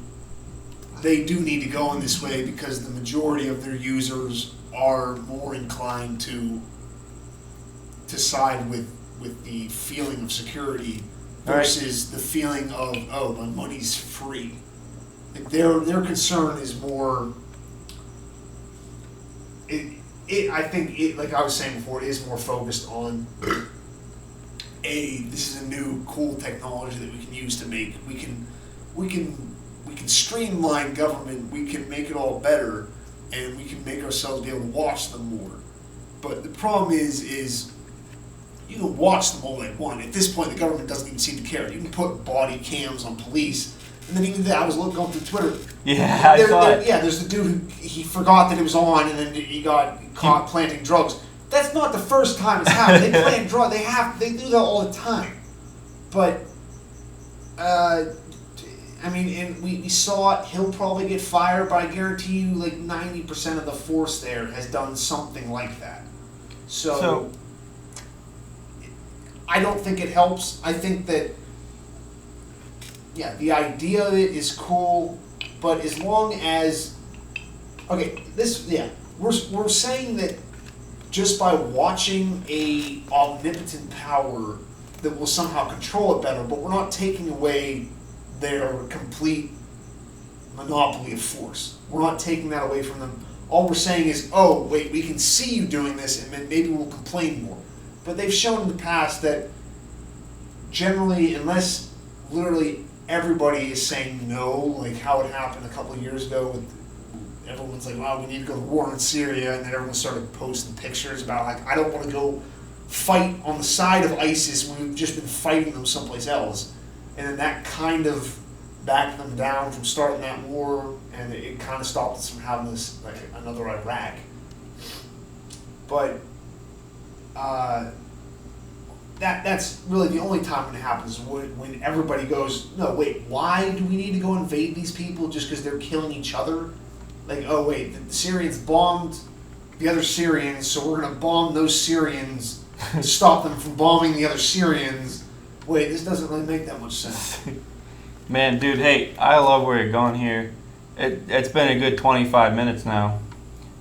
they do need to go in this way because the majority of their users are more inclined to side with the feeling of security versus the feeling of, oh, my money's free. Like their concern is more. I think like I was saying before, it is more focused on. This is a new cool technology that we can use to make. We can streamline government. We can make it all better, and we can make ourselves be able to watch them more. But the problem is you can watch them all they want. At this point, the government doesn't even seem to care. You can put body cams on police, and then even that, I was going through Twitter. Yeah, I saw it. Yeah, there's the dude who he forgot that it was on, and then he got caught planting drugs. That's not the first time it's happened. They plant drugs. They do that all the time. But I mean, and we saw it. He'll probably get fired, but I guarantee you, like 90% of the force there has done something like that. So I don't think it helps. I think that the idea of it is cool, but as long as we're saying that. Just by watching a omnipotent power that will somehow control it better, but we're not taking away their complete monopoly of force. We're not taking that away from them. All we're saying is, oh, wait, we can see you doing this, and then maybe we'll complain more. But they've shown in the past that generally, unless literally everybody is saying no, like how it happened a couple of years ago with everyone's like, wow, we need to go to war in Syria, and then everyone started posting pictures about, like, I don't want to go fight on the side of ISIS when we've just been fighting them someplace else. And then that kind of backed them down from starting that war, and it kind of stopped us from having this, like, another Iraq. But that's really the only time when it happens, when everybody goes, no, wait, why do we need to go invade these people just because they're killing each other? Like, oh wait, the Syrians bombed the other Syrians, so we're going to bomb those Syrians to stop them from bombing the other Syrians. Wait, this doesn't really make that much sense. Man, dude, hey, I love where you're going here. It's been a good 25 minutes now,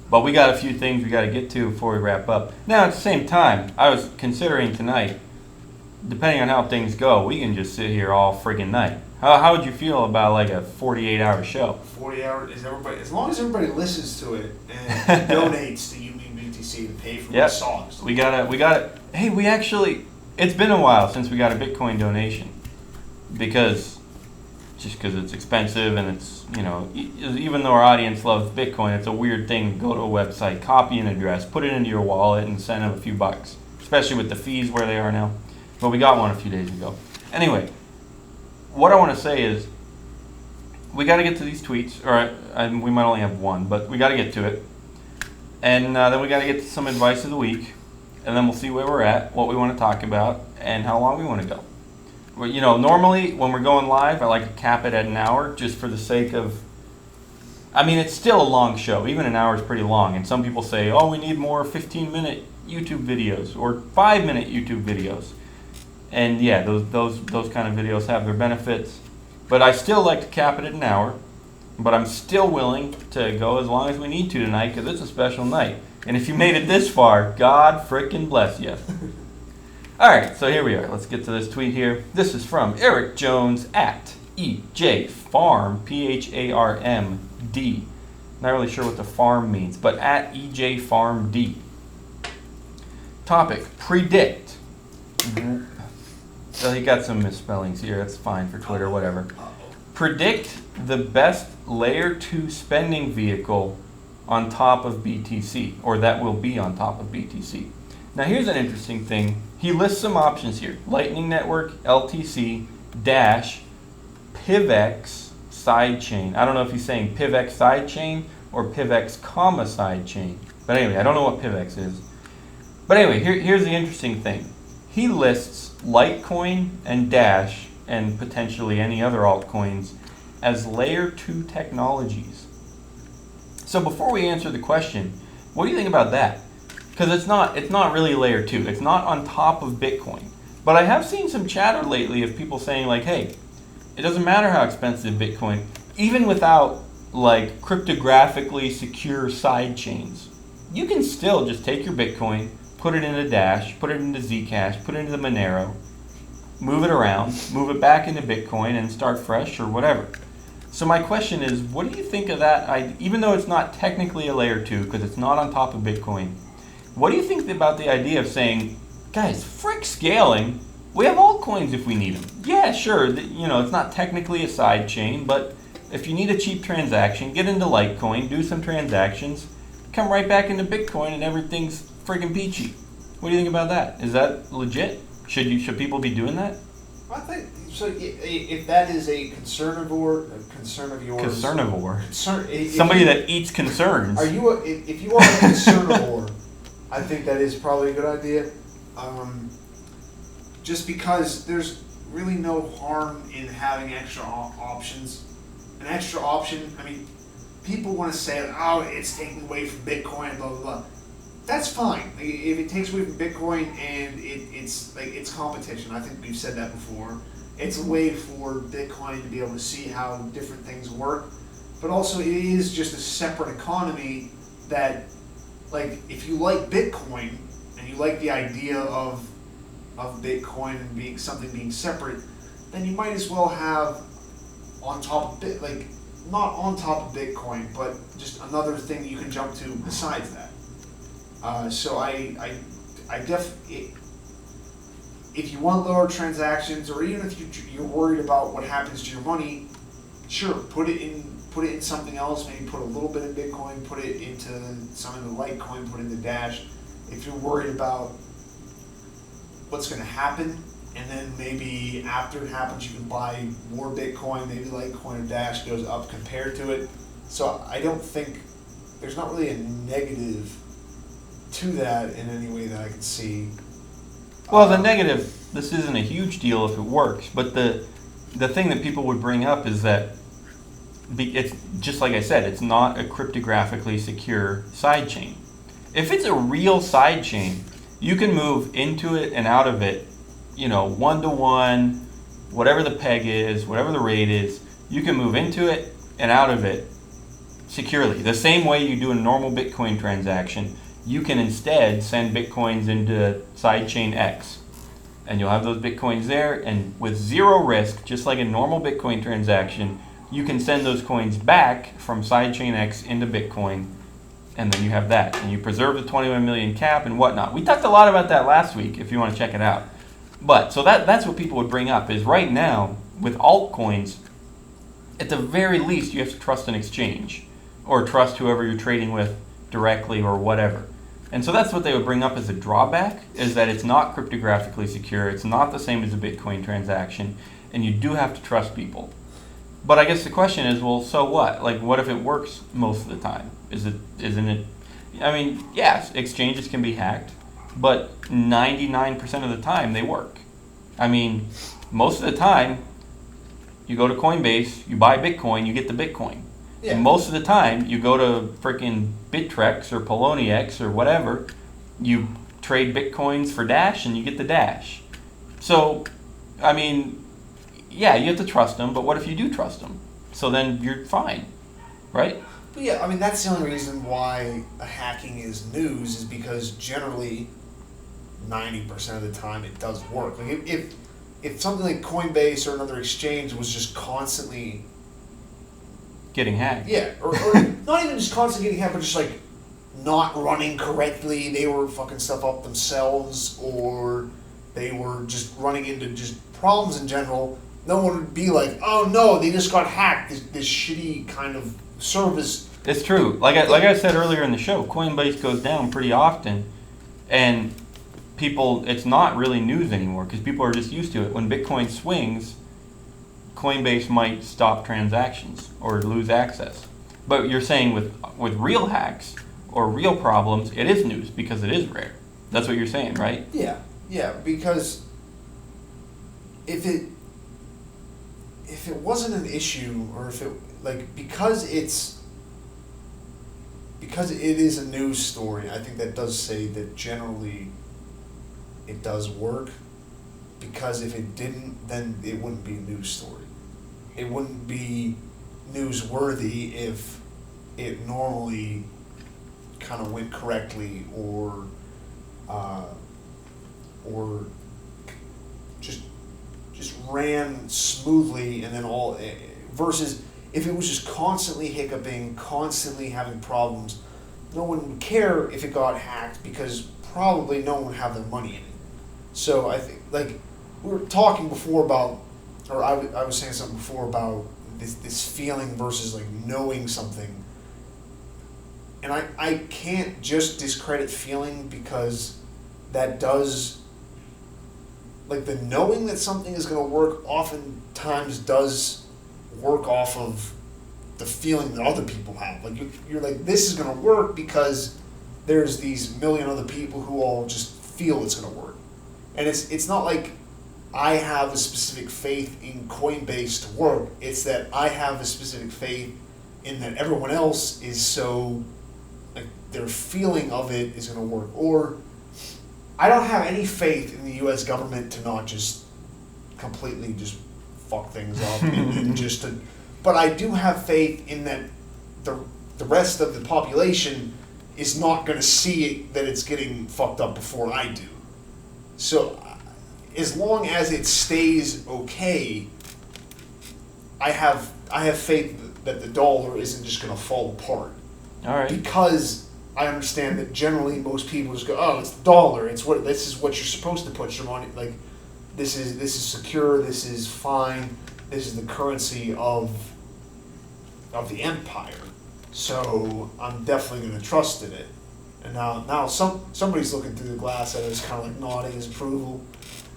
but we got a few things we got to get to before we wrap up. Now, at the same time, I was considering tonight, depending on how things go, we can just sit here all friggin' night. How would you feel about like a 48-hour show? 40 hours is everybody, as long as everybody listens to it and donates to UBTC to pay for the songs. We got it. Hey, we actually, it's been a while since we got a Bitcoin donation because just because it's expensive and it's, even though our audience loves Bitcoin, it's a weird thing to go to a website, copy an address, put it into your wallet, and send them a few bucks, especially with the fees where they are now. But we got one a few days ago. Anyway, what I want to say is we got to get to these tweets, or we might only have one, but we got to get to it. And then we got to get to some advice of the week, and then we'll see where we're at, what we want to talk about, and how long we want to go. Well, normally when we're going live, I like to cap it at an hour just for the sake of, it's still a long show. Even an hour is pretty long, and some people say, oh, we need more 15-minute YouTube videos or 5-minute YouTube videos. And yeah, those kind of videos have their benefits. But I still like to cap it at an hour. But I'm still willing to go as long as we need to tonight because it's a special night. And if you made it this far, God frickin' bless you. All right, so here we are. Let's get to this tweet here. This is from Eric Jones at EJFarm, PHARMD. Not really sure what the farm means, but at EJFarmD. Topic, predict. So he got some misspellings here. That's fine for Twitter, whatever. Predict the best layer 2 spending vehicle on top of BTC, or that will be on top of BTC. Now here's an interesting thing. He lists some options here. Lightning Network, LTC, Dash, PivX sidechain. I don't know if he's saying PivX sidechain or PivX comma sidechain. But anyway, I don't know what PivX is. But anyway, here's the interesting thing. He lists Litecoin and Dash and potentially any other altcoins as layer 2 technologies. So before we answer the question, what do you think about that? Because it's not really layer 2. It's not on top of Bitcoin. But I have seen some chatter lately of people saying like, hey, it doesn't matter how expensive Bitcoin, even without like cryptographically secure side chains, you can still just take your Bitcoin, put it into Dash, put it into Zcash, put it into the Monero, move it around, move it back into Bitcoin and start fresh or whatever. So my question is, what do you think of that? Even though it's not technically a layer 2 because it's not on top of Bitcoin, what do you think about the idea of saying, guys, frick scaling, we have altcoins if we need them. Yeah, sure, it's not technically a side chain, but if you need a cheap transaction, get into Litecoin, do some transactions, come right back into Bitcoin and everything's friggin' peachy. What do you think about that? Is that legit? Should people be doing that? I think so. If that is a concern of yours, somebody that eats concerns. If you are a concernivore, I think that is probably a good idea. Just because there's really no harm in having extra options. An extra option. People want to say, "Oh, it's taking away from Bitcoin," blah blah blah. That's fine. If it takes away from Bitcoin and it's competition, I think we've said that before. It's a way for Bitcoin to be able to see how different things work. But also it is just a separate economy that, like, if you like Bitcoin and you like the idea of Bitcoin and being separate, then you might as well have on top of not on top of Bitcoin, but just another thing that you can jump to besides that. So I definitely, if you want lower transactions, or even if you're worried about what happens to your money, sure, put it in something else. Maybe put a little bit in Bitcoin, put it into some of the Litecoin, put it into Dash. If you're worried about what's going to happen, and then maybe after it happens, you can buy more Bitcoin. Maybe Litecoin or Dash goes up compared to it. So I don't think there's not really a negative to that in any way that I can see. Well, the negative, this isn't a huge deal if it works, but the thing that people would bring up is that it's just like I said, it's not a cryptographically secure sidechain. If it's a real sidechain, you can move into it and out of it, 1-to-1, whatever the peg is, whatever the rate is, you can move into it and out of it securely. The same way you do a normal Bitcoin transaction, you can instead send Bitcoins into sidechain X. And you'll have those Bitcoins there, and with zero risk, just like a normal Bitcoin transaction, you can send those coins back from sidechain X into Bitcoin, and then you have that. And you preserve the 21 million cap and whatnot. We talked a lot about that last week if you want to check it out. But, so that's what people would bring up, is right now, with altcoins, at the very least, you have to trust an exchange or trust whoever you're trading with directly or whatever. And so that's what they would bring up as a drawback, is that it's not cryptographically secure, it's not the same as a Bitcoin transaction, and you do have to trust people. But I guess the question is, well, so what? Like, what if it works most of the time? Isn't it? I mean, yes, exchanges can be hacked, but 99% of the time they work. I mean, most of the time, you go to Coinbase, you buy Bitcoin, you get the Bitcoin. Yeah. And most of the time, you go to freaking Bittrex or Poloniex or whatever, you trade Bitcoins for Dash and you get the Dash. So, I mean, yeah, you have to trust them, but what if you do trust them? So then you're fine, right? But yeah, I mean, that's the only reason why a hacking is news, is because generally 90% of the time it does work. Like if something like Coinbase or another exchange was just constantly Getting hacked. yeah, or not even just constantly getting hacked, but just like not running correctly, they were fucking stuff up themselves, or they were just running into just problems in general, no one would be like, oh no, they just got hacked, this shitty kind of service. It's true. Like I said earlier in the show, Coinbase goes down pretty often, and people, it's not really news anymore because people are just used to it. When Bitcoin swings, Coinbase might stop transactions or lose access. But you're saying with real hacks or real problems, it is news because it is rare. That's what you're saying, right? Yeah, because if it wasn't an issue, or if it, like, because it is a news story, I think that does say that generally it does work, because if it didn't, then it wouldn't be a news story. It wouldn't be newsworthy if it normally kind of went correctly, or just ran smoothly, and then all, versus if it was just constantly hiccuping, constantly having problems, no one would care if it got hacked, because probably no one would have their money in it. So I think, like, we were talking before about, or I was saying something before about this feeling versus like knowing something. And I can't just discredit feeling, because that does, like, the knowing that something is going to work oftentimes does work off of the feeling that other people have. Like, you're like, this is going to work because there's these million other people who all just feel it's going to work. And it's not like I have a specific faith in Coinbase to work. It's that I have a specific faith in that everyone else is so, like, their feeling of it is going to work. Or I don't have any faith in the U.S. government to not just completely just fuck things up and just to, but I do have faith in that the rest of the population is not going to see it, that it's getting fucked up before I do. So as long as it stays okay, I have faith that the dollar isn't just going to fall apart. All right. Because I understand that generally most people just go, oh, it's the dollar. This is what you're supposed to put your money. Like, this is secure. This is fine. This is the currency of the empire. So I'm definitely going to trust in it. And now somebody's looking through the glass at us, kind of like nodding his approval.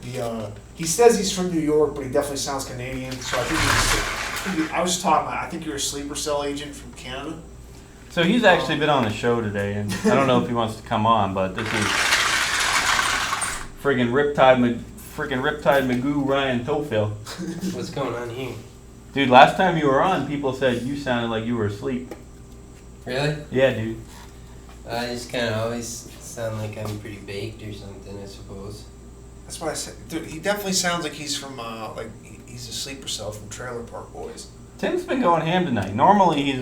He says he's from New York, but he definitely sounds Canadian. So I think you're a sleeper cell agent from Canada. So he's actually been on the show today, and I don't know if he wants to come on, but this is friggin' Riptide Magoo Ryan Tofil. What's going on here? Dude, last time you were on, people said you sounded like you were asleep. Really? Yeah, dude. I just kind of always sound like I'm pretty baked or something, I suppose. That's what I said. Dude, he definitely sounds like he's from he's a sleeper cell from Trailer Park Boys. Tim's been going ham tonight. Normally he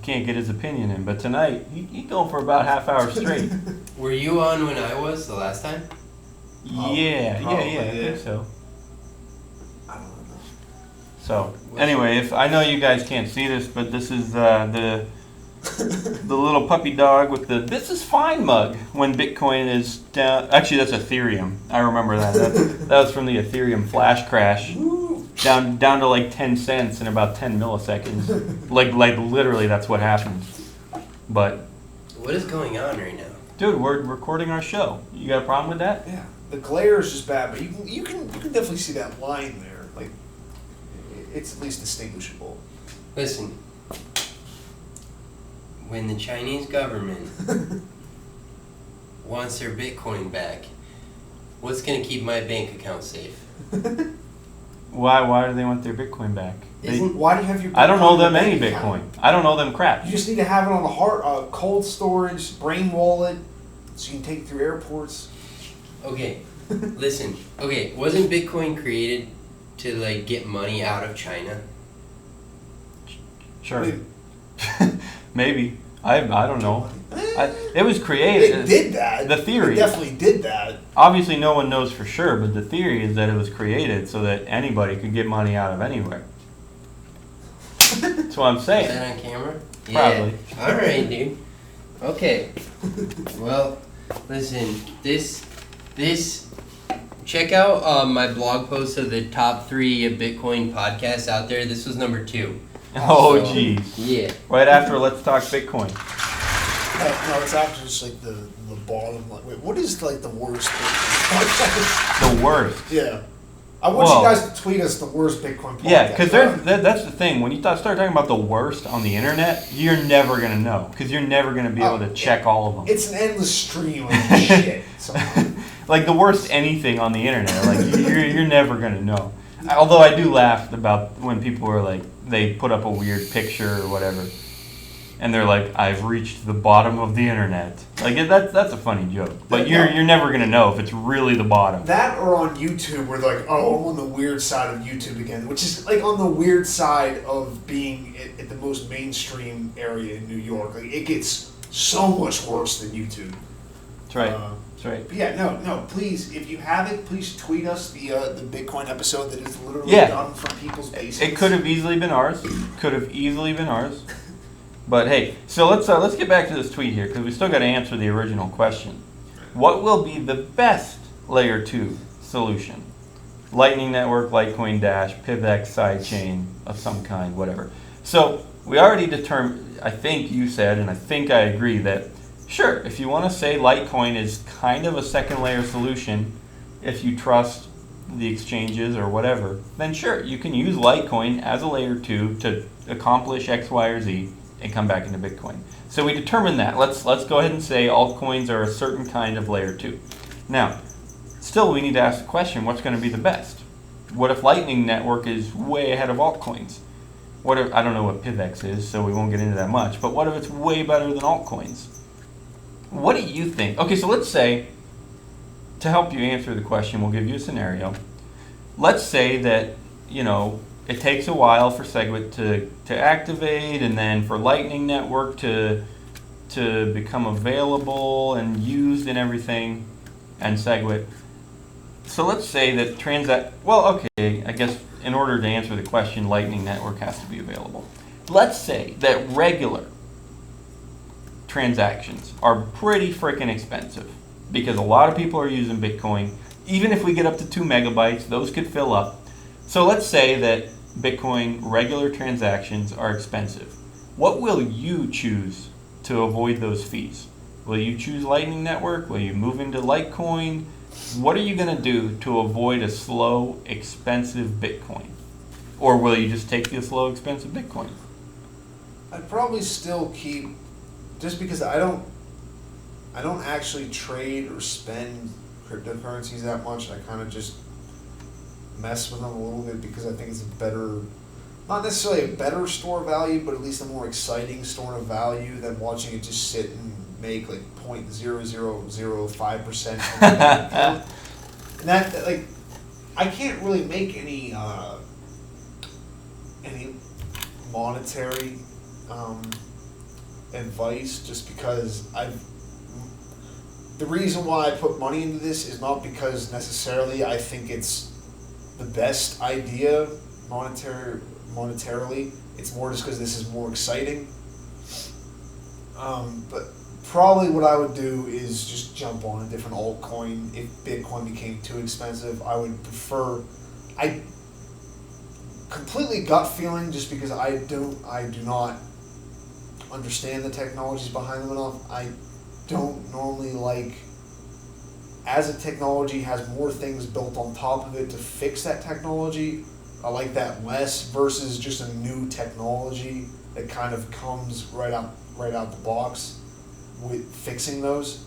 can't get his opinion in, but tonight he's going for about half hour straight. Were you on when I was the last time? Yeah, I think so. I don't know. So anyway, if I know you guys can't see this, but this is the little puppy dog with the "This is fine" mug when Bitcoin is down. Actually, that's Ethereum. I remember that. That was from the Ethereum flash crash. down to like 10 cents in about 10 milliseconds. like literally, that's what happened. But What is going on right now? dude, we're recording our show. You got a problem with that? Yeah, the glare is just bad, but you can definitely see that line there. Like, it's at least distinguishable. Listen, when the Chinese government wants their Bitcoin back, what's going to keep my bank account safe? Why do they want their Bitcoin back? Why do you have your? I don't Bitcoin know in your them any bank account? Bitcoin. I don't know them crap. You just need to have it on the cold storage, brain wallet, so you can take it through airports. Okay, listen. Okay, wasn't Bitcoin created to like get money out of China? Sure. I mean, Maybe. I don't know. It was It created. did that. The theory. It definitely did that. Obviously, no one knows for sure, but the theory is that it was created so that anybody could get money out of anywhere. That's what I'm Is saying. that on camera? Probably. Yeah. All right, dude. Okay. Well, listen. This. Check out my blog post of the top 3 Bitcoin podcasts out there. This was number 2. Oh, So, geez. Yeah. Right after Let's Talk Bitcoin. No, it's actually just like the bottom line. Wait, what is like the worst Bitcoin podcast? The worst. Yeah. I want Whoa. you guys to tweet us the worst Bitcoin podcast. Yeah, because that's the thing. When you start talking about the worst on the internet, you're never going to know. Because you're never going to be able to check all of them. It's an endless stream of shit. Somehow. Like the worst anything on the internet. Like you're never going to know. Although I do laugh about when people are like, they put up a weird picture or whatever. And they're like, I've reached the bottom of the internet. Like that's a funny joke. But you're never going to know if it's really the bottom. That or on YouTube where they're like, oh, I'm on the weird side of YouTube again. Which is like on the weird side of being at the most mainstream area in New York. Like it gets so much worse than YouTube. That's right. That's right. But yeah, no, please, if you have it, please tweet us the Bitcoin episode that is literally done from people's basements. It could have easily been ours. But hey, so let's get back to this tweet here because we still got to answer the original question. What will be the best layer 2 solution? Lightning Network, Litecoin Dash, PivX sidechain of some kind, whatever. So we already determined, I think you said, and I think I agree that, sure, if you want to say Litecoin is kind of a second layer solution, if you trust the exchanges or whatever, then sure, you can use Litecoin as a layer 2 to accomplish X, Y, or Z and come back into Bitcoin. So we determined that. Let's go ahead and say altcoins are a certain kind of layer 2. Now, still we need to ask the question, what's going to be the best? What if Lightning Network is way ahead of altcoins? What if, I don't know what PivX is, so we won't get into that much, but what if it's way better than altcoins? What do you think? Okay, so let's say, to help you answer the question, we'll give you a scenario. Let's say that, it takes a while for SegWit to activate and then for Lightning Network to become available and used and everything, and SegWit. So let's say that I guess in order to answer the question, Lightning Network has to be available. Let's say that regular transactions are pretty freaking expensive because a lot of people are using Bitcoin. Even if we get up to 2 megabytes, those could fill up. So let's say that Bitcoin regular transactions are expensive. What will you choose to avoid those fees? Will you choose Lightning Network? Will you move into Litecoin? What are you going to do to avoid a slow, expensive Bitcoin? Or will you just take the slow, expensive Bitcoin? I'd probably still keep, just because I don't actually trade or spend cryptocurrencies that much. I kind of just mess with them a little bit because I think it's a better, not necessarily a better store of value, but at least a more exciting store of value than watching it just sit and make like 0.0005%. And that, like, I can't really make any monetary advice just because the reason why I put money into this is not because necessarily I think it's the best idea monetarily. It's more just because this is more exciting. But probably what I would do is just jump on a different altcoin. If Bitcoin became too expensive, I would prefer. completely gut feeling, just because I do not understand the technologies behind them enough. I don't normally like, as a technology has more things built on top of it to fix that technology, I like that less versus just a new technology that kind of comes right out the box with fixing those.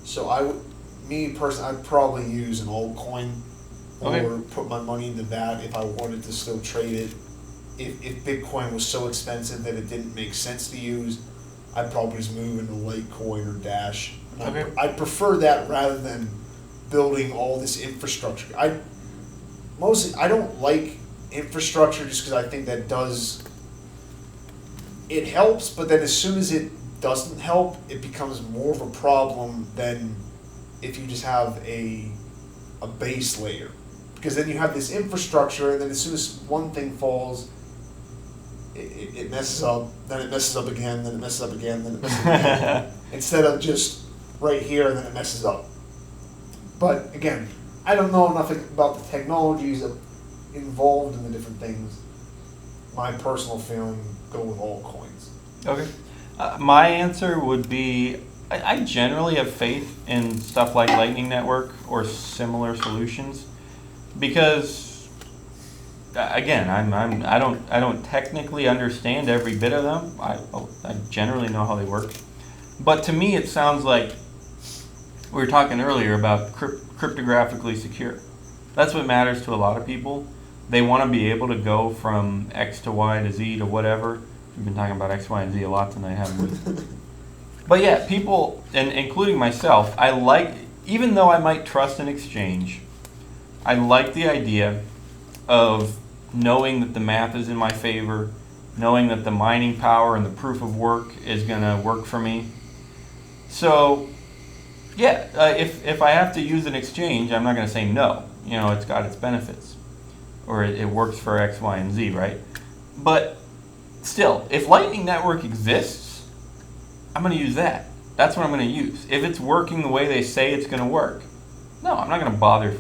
So me personally, I'd probably use an old coin or put my money into that if I wanted to still trade it. If Bitcoin was so expensive that it didn't make sense to use, I'd probably just move into Litecoin or Dash. I'd prefer that rather than building all this infrastructure. I don't like infrastructure just because I think that it helps, but then as soon as it doesn't help, it becomes more of a problem than if you just have a base layer. Because then you have this infrastructure, and then as soon as one thing falls, it messes up, then it messes up again, then it messes up again, then it messes up again. Instead of just right here, and then it messes up. But again, I don't know enough about the technologies involved in the different things. My personal feeling, go with all coins. Okay. My answer would be, I generally have faith in stuff like Lightning Network or similar solutions, because again, I don't technically understand every bit of them. I generally know how they work, but to me it sounds like we were talking earlier about cryptographically secure. That's what matters to a lot of people. They want to be able to go from X to Y to Z to whatever. We've been talking about X, Y, and Z a lot tonight, haven't we? But yeah, people, and including myself, even though I might trust an exchange, I like the idea of knowing that the math is in my favor, knowing that the mining power and the proof of work is going to work for me. So yeah, if I have to use an exchange, I'm not going to say no. It's got its benefits, or it works for X, Y, and Z, right? But still, if Lightning Network exists, I'm going to use that. That's what I'm going to use. If it's working the way they say it's going to work, no, I'm not going to bother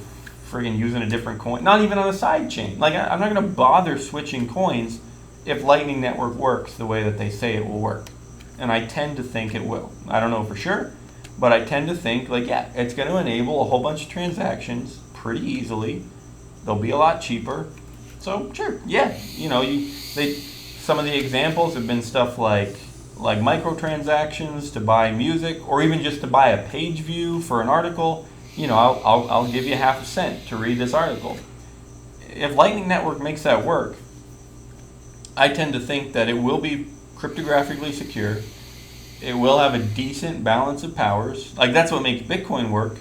friggin' using a different coin, not even on a side chain. Like, I'm not going to bother switching coins if Lightning Network works the way that they say it will work. And I tend to think it will. I don't know for sure, but I tend to think, it's going to enable a whole bunch of transactions pretty easily. They'll be a lot cheaper. So, sure, yeah. Some of the examples have been stuff like microtransactions to buy music, or even just to buy a page view for an article. I'll give you half a cent to read this article. If Lightning Network makes that work, I tend to think that it will be cryptographically secure. It will have a decent balance of powers. That's what makes Bitcoin work,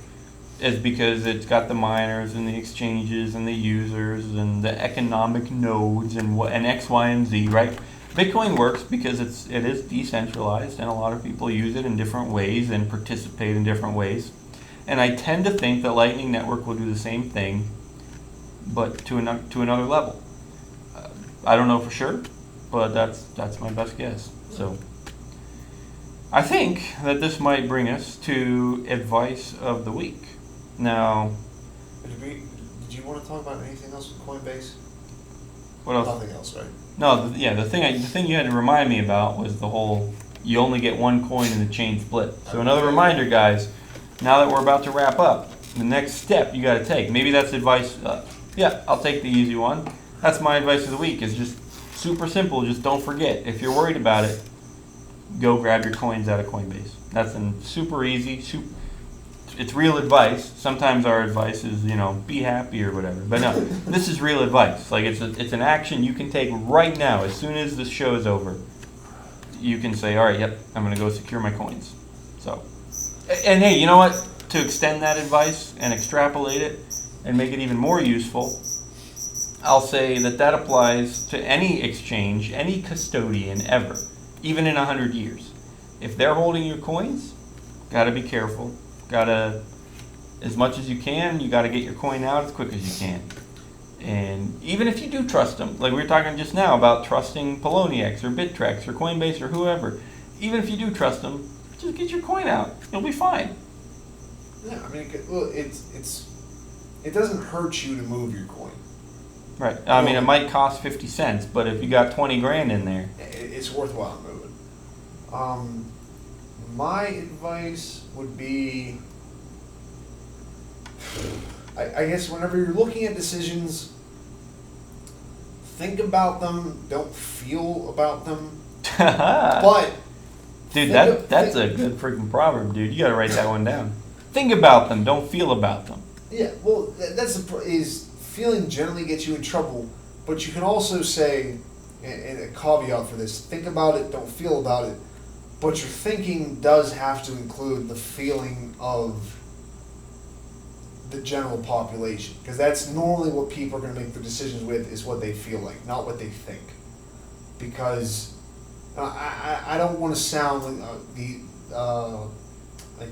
is because it's got the miners and the exchanges and the users and the economic nodes and X, Y, and Z, right? Bitcoin works because it is decentralized, and a lot of people use it in different ways and participate in different ways. And I tend to think that Lightning Network will do the same thing, but to another level. I don't know for sure, but that's my best guess. So I think that this might bring us to advice of the week. Now, did you want to talk about anything else with Coinbase? What else? Nothing else, right? No, the thing you had to remind me about was the whole, you only get one coin in the chain split. So another reminder, guys, now that we're about to wrap up, the next step you got to take, maybe that's advice, I'll take the easy one. That's my advice of the week, is just super simple. Just don't forget, if you're worried about it, go grab your coins out of Coinbase. That's super easy. It's real advice. Sometimes our advice is, be happy or whatever. But no, this is real advice. It's an action you can take right now. As soon as this show is over, you can say, all right, yep, I'm going to go secure my coins. So, and hey, you know what? To extend that advice and extrapolate it and make it even more useful, I'll say that applies to any exchange, any custodian ever, even in 100 years. If they're holding your coins, got to be careful. Gotta, as much as you can, you got to get your coin out as quick as you can. And even if you do trust them, like we were talking just now about trusting Poloniex or Bittrex or Coinbase or whoever, even if you do trust them, just get your coin out. You'll be fine. Yeah, I mean, it doesn't hurt you to move your coin. Right. I mean, it might cost 50 cents, but if you got 20 grand in there, it's worthwhile moving. My advice would be, I guess whenever you're looking at decisions, think about them, don't feel about them. But dude, that's a good freaking proverb, dude. You got to write that one down. Think about them, don't feel about them. Yeah, well, is feeling generally gets you in trouble, but you can also say, and a caveat for this, think about it, don't feel about it, but your thinking does have to include the feeling of the general population, because that's normally what people are going to make their decisions with, is what they feel like, not what they think. Because I don't want to sound like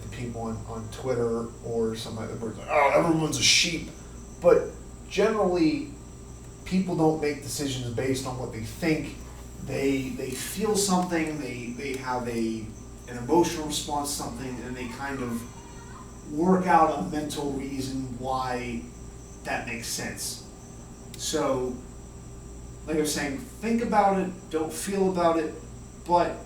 the people on Twitter or something like that, where it's like, oh, everyone's a sheep. But generally, people don't make decisions based on what they think. They feel something, they have an emotional response to something, and they kind of work out a mental reason why that makes sense. So, like I was saying, think about it, don't feel about it, but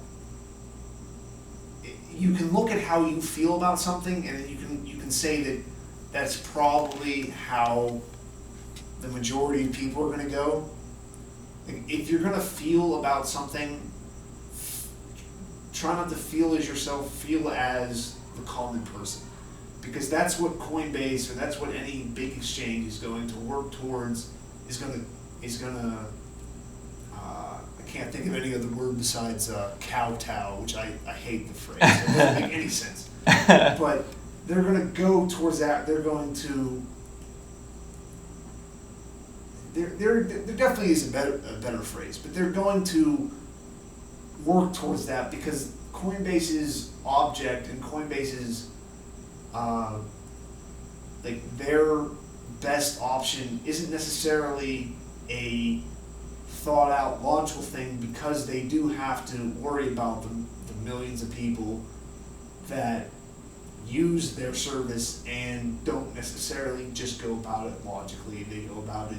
you can look at how you feel about something, and then you can say that that's probably how the majority of people are going to go. Like, if you're going to feel about something, try not to feel as yourself, feel as the common person. Because that's what Coinbase, or that's what any big exchange is going to work towards, is going to I can't think of any other word besides kowtow, which I hate the phrase. It doesn't make any sense. But they're going to go towards that. They're going to. There definitely is a better phrase, but they're going to work towards that, because Coinbase's object and Coinbase's like their best option isn't necessarily a thought out logical thing, because they do have to worry about the millions of people that use their service and don't necessarily just go about it logically. They go about it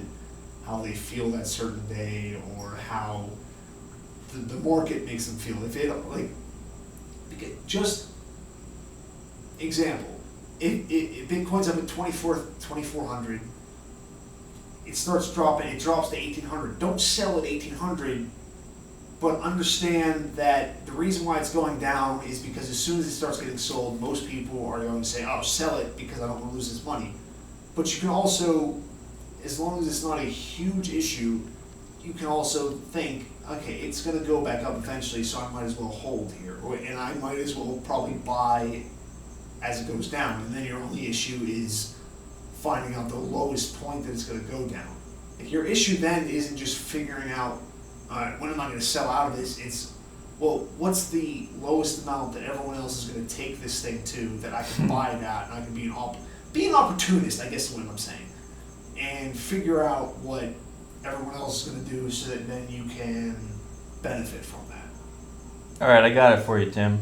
how they feel that certain day, or how the market makes them feel. If it, like, just example, if Bitcoin's up at 2,400, it starts dropping, it drops to 1,800. Don't sell at 1,800, but understand that the reason why it's going down is because as soon as it starts getting sold, most people are going to say, oh, sell it because I don't want to lose this money. But you can also, as long as it's not a huge issue, you can also think, okay, it's going to go back up eventually, so I might as well hold here. And I might as well probably buy as it goes down. And then your only issue is finding out the lowest point that it's going to go down. If your issue then isn't just figuring out, all right, when am I going to sell out of this? It's, well, what's the lowest amount that everyone else is going to take this thing to, that I can buy that, and I can be an opportunist, I guess is what I'm saying, and figure out what everyone else is going to do, so that then you can benefit from that. All right, I got it for you, Tim.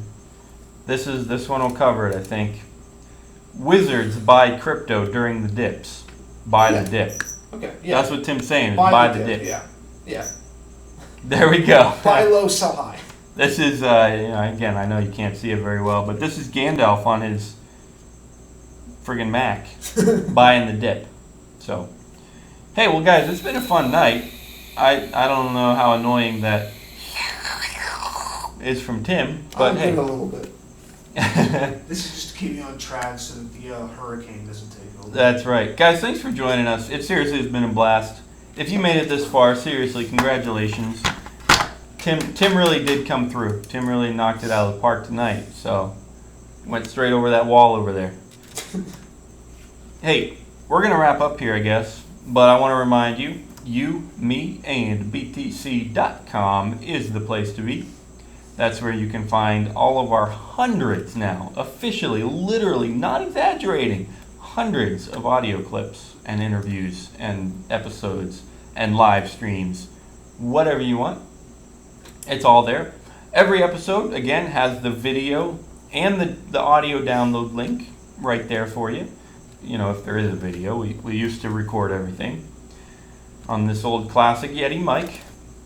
This one will cover it, I think. Wizards buy crypto during the dips. Buy the dip. Okay. Yeah. That's what Tim's saying. Is buy the dip. Yeah. Yeah. There we go. Buy low, sell high. This is again, I know you can't see it very well, but this is Gandalf on his friggin' Mac buying the dip. So, hey, well, guys, it's been a fun night. I don't know how annoying that is from Tim, but hey. A little bit. This is just to keep you on track so that the hurricane doesn't take over. That's right. Guys, thanks for joining us. It seriously has been a blast. If you made it this far, seriously, congratulations. Tim really did come through. Tim really knocked it out of the park tonight. So, went straight over that wall over there. Hey, we're going to wrap up here, I guess. But I want to remind you, me, and BTC.com is the place to be. That's where you can find all of our hundreds now, officially, literally, not exaggerating, hundreds of audio clips and interviews and episodes and live streams, whatever you want. It's all there. Every episode, again, has the video and the audio download link right there for you. You know, if there is a video, we used to record everything. on this old classic Yeti mic.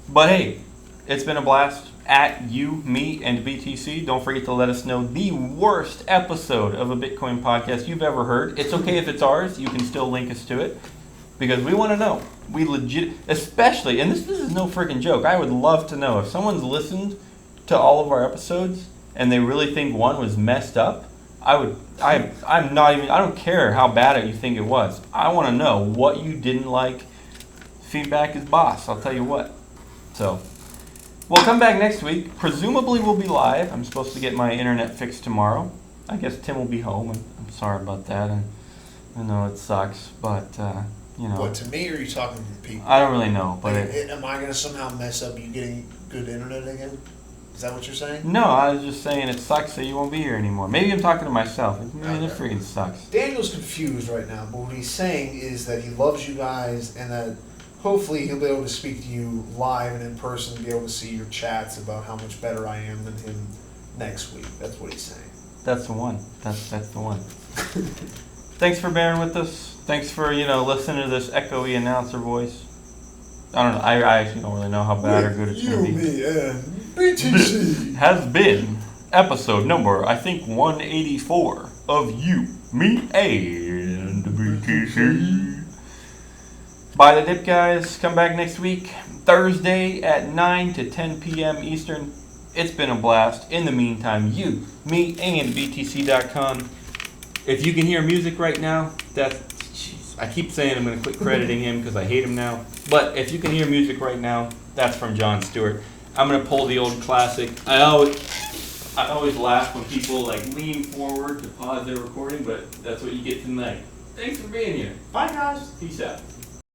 But hey, it's been a blast. At you, me, and BTC. Don't forget to let us know the worst episode of a Bitcoin podcast you've ever heard. It's okay if it's ours. You can still link us to it because we want to know. We legit, especially, and this is no freaking joke. I would love to know if someone's listened to all of our episodes and they really think one was messed up. I'm not even. I don't care how bad you think it was. I want to know what you didn't like. Feedback is boss. I'll tell you what. So. We'll come back next week. Presumably we'll be live. I'm supposed to get my internet fixed tomorrow. I guess Tim will be home, and I'm sorry about that. And I know it sucks, but you know. What, to me, or are you talking to people? I don't really know, but am I going to somehow mess up you getting good internet again? Is that what you're saying? No, I was just saying it sucks that you won't be here anymore. Maybe I'm talking to myself. Man, it freaking sucks. Daniel's confused right now, but what he's saying is that he loves you guys and that hopefully he'll be able to speak to you live and in person, be able to see your chats about how much better I am than him next week. That's what he's saying. That's the one. That's the one. Thanks for bearing with us. Thanks for, listening to this echoey announcer voice. I don't know. I actually don't really know how bad or good it's going to be. Me and BTC. This has been episode number, I think, 184 of You, Me, and BTC. Buy the dip, guys. Come back next week, Thursday at 9 to 10 p.m. Eastern. It's been a blast. In the meantime, you, me, and BTC.com. If you can hear music right now, I keep saying I'm going to quit crediting him because I hate him now. But if you can hear music right now, that's from Jon Stewart. I'm going to pull the old classic. I always laugh when people lean forward to pause their recording, but that's what you get tonight. Thanks for being here. Bye, guys. Peace out.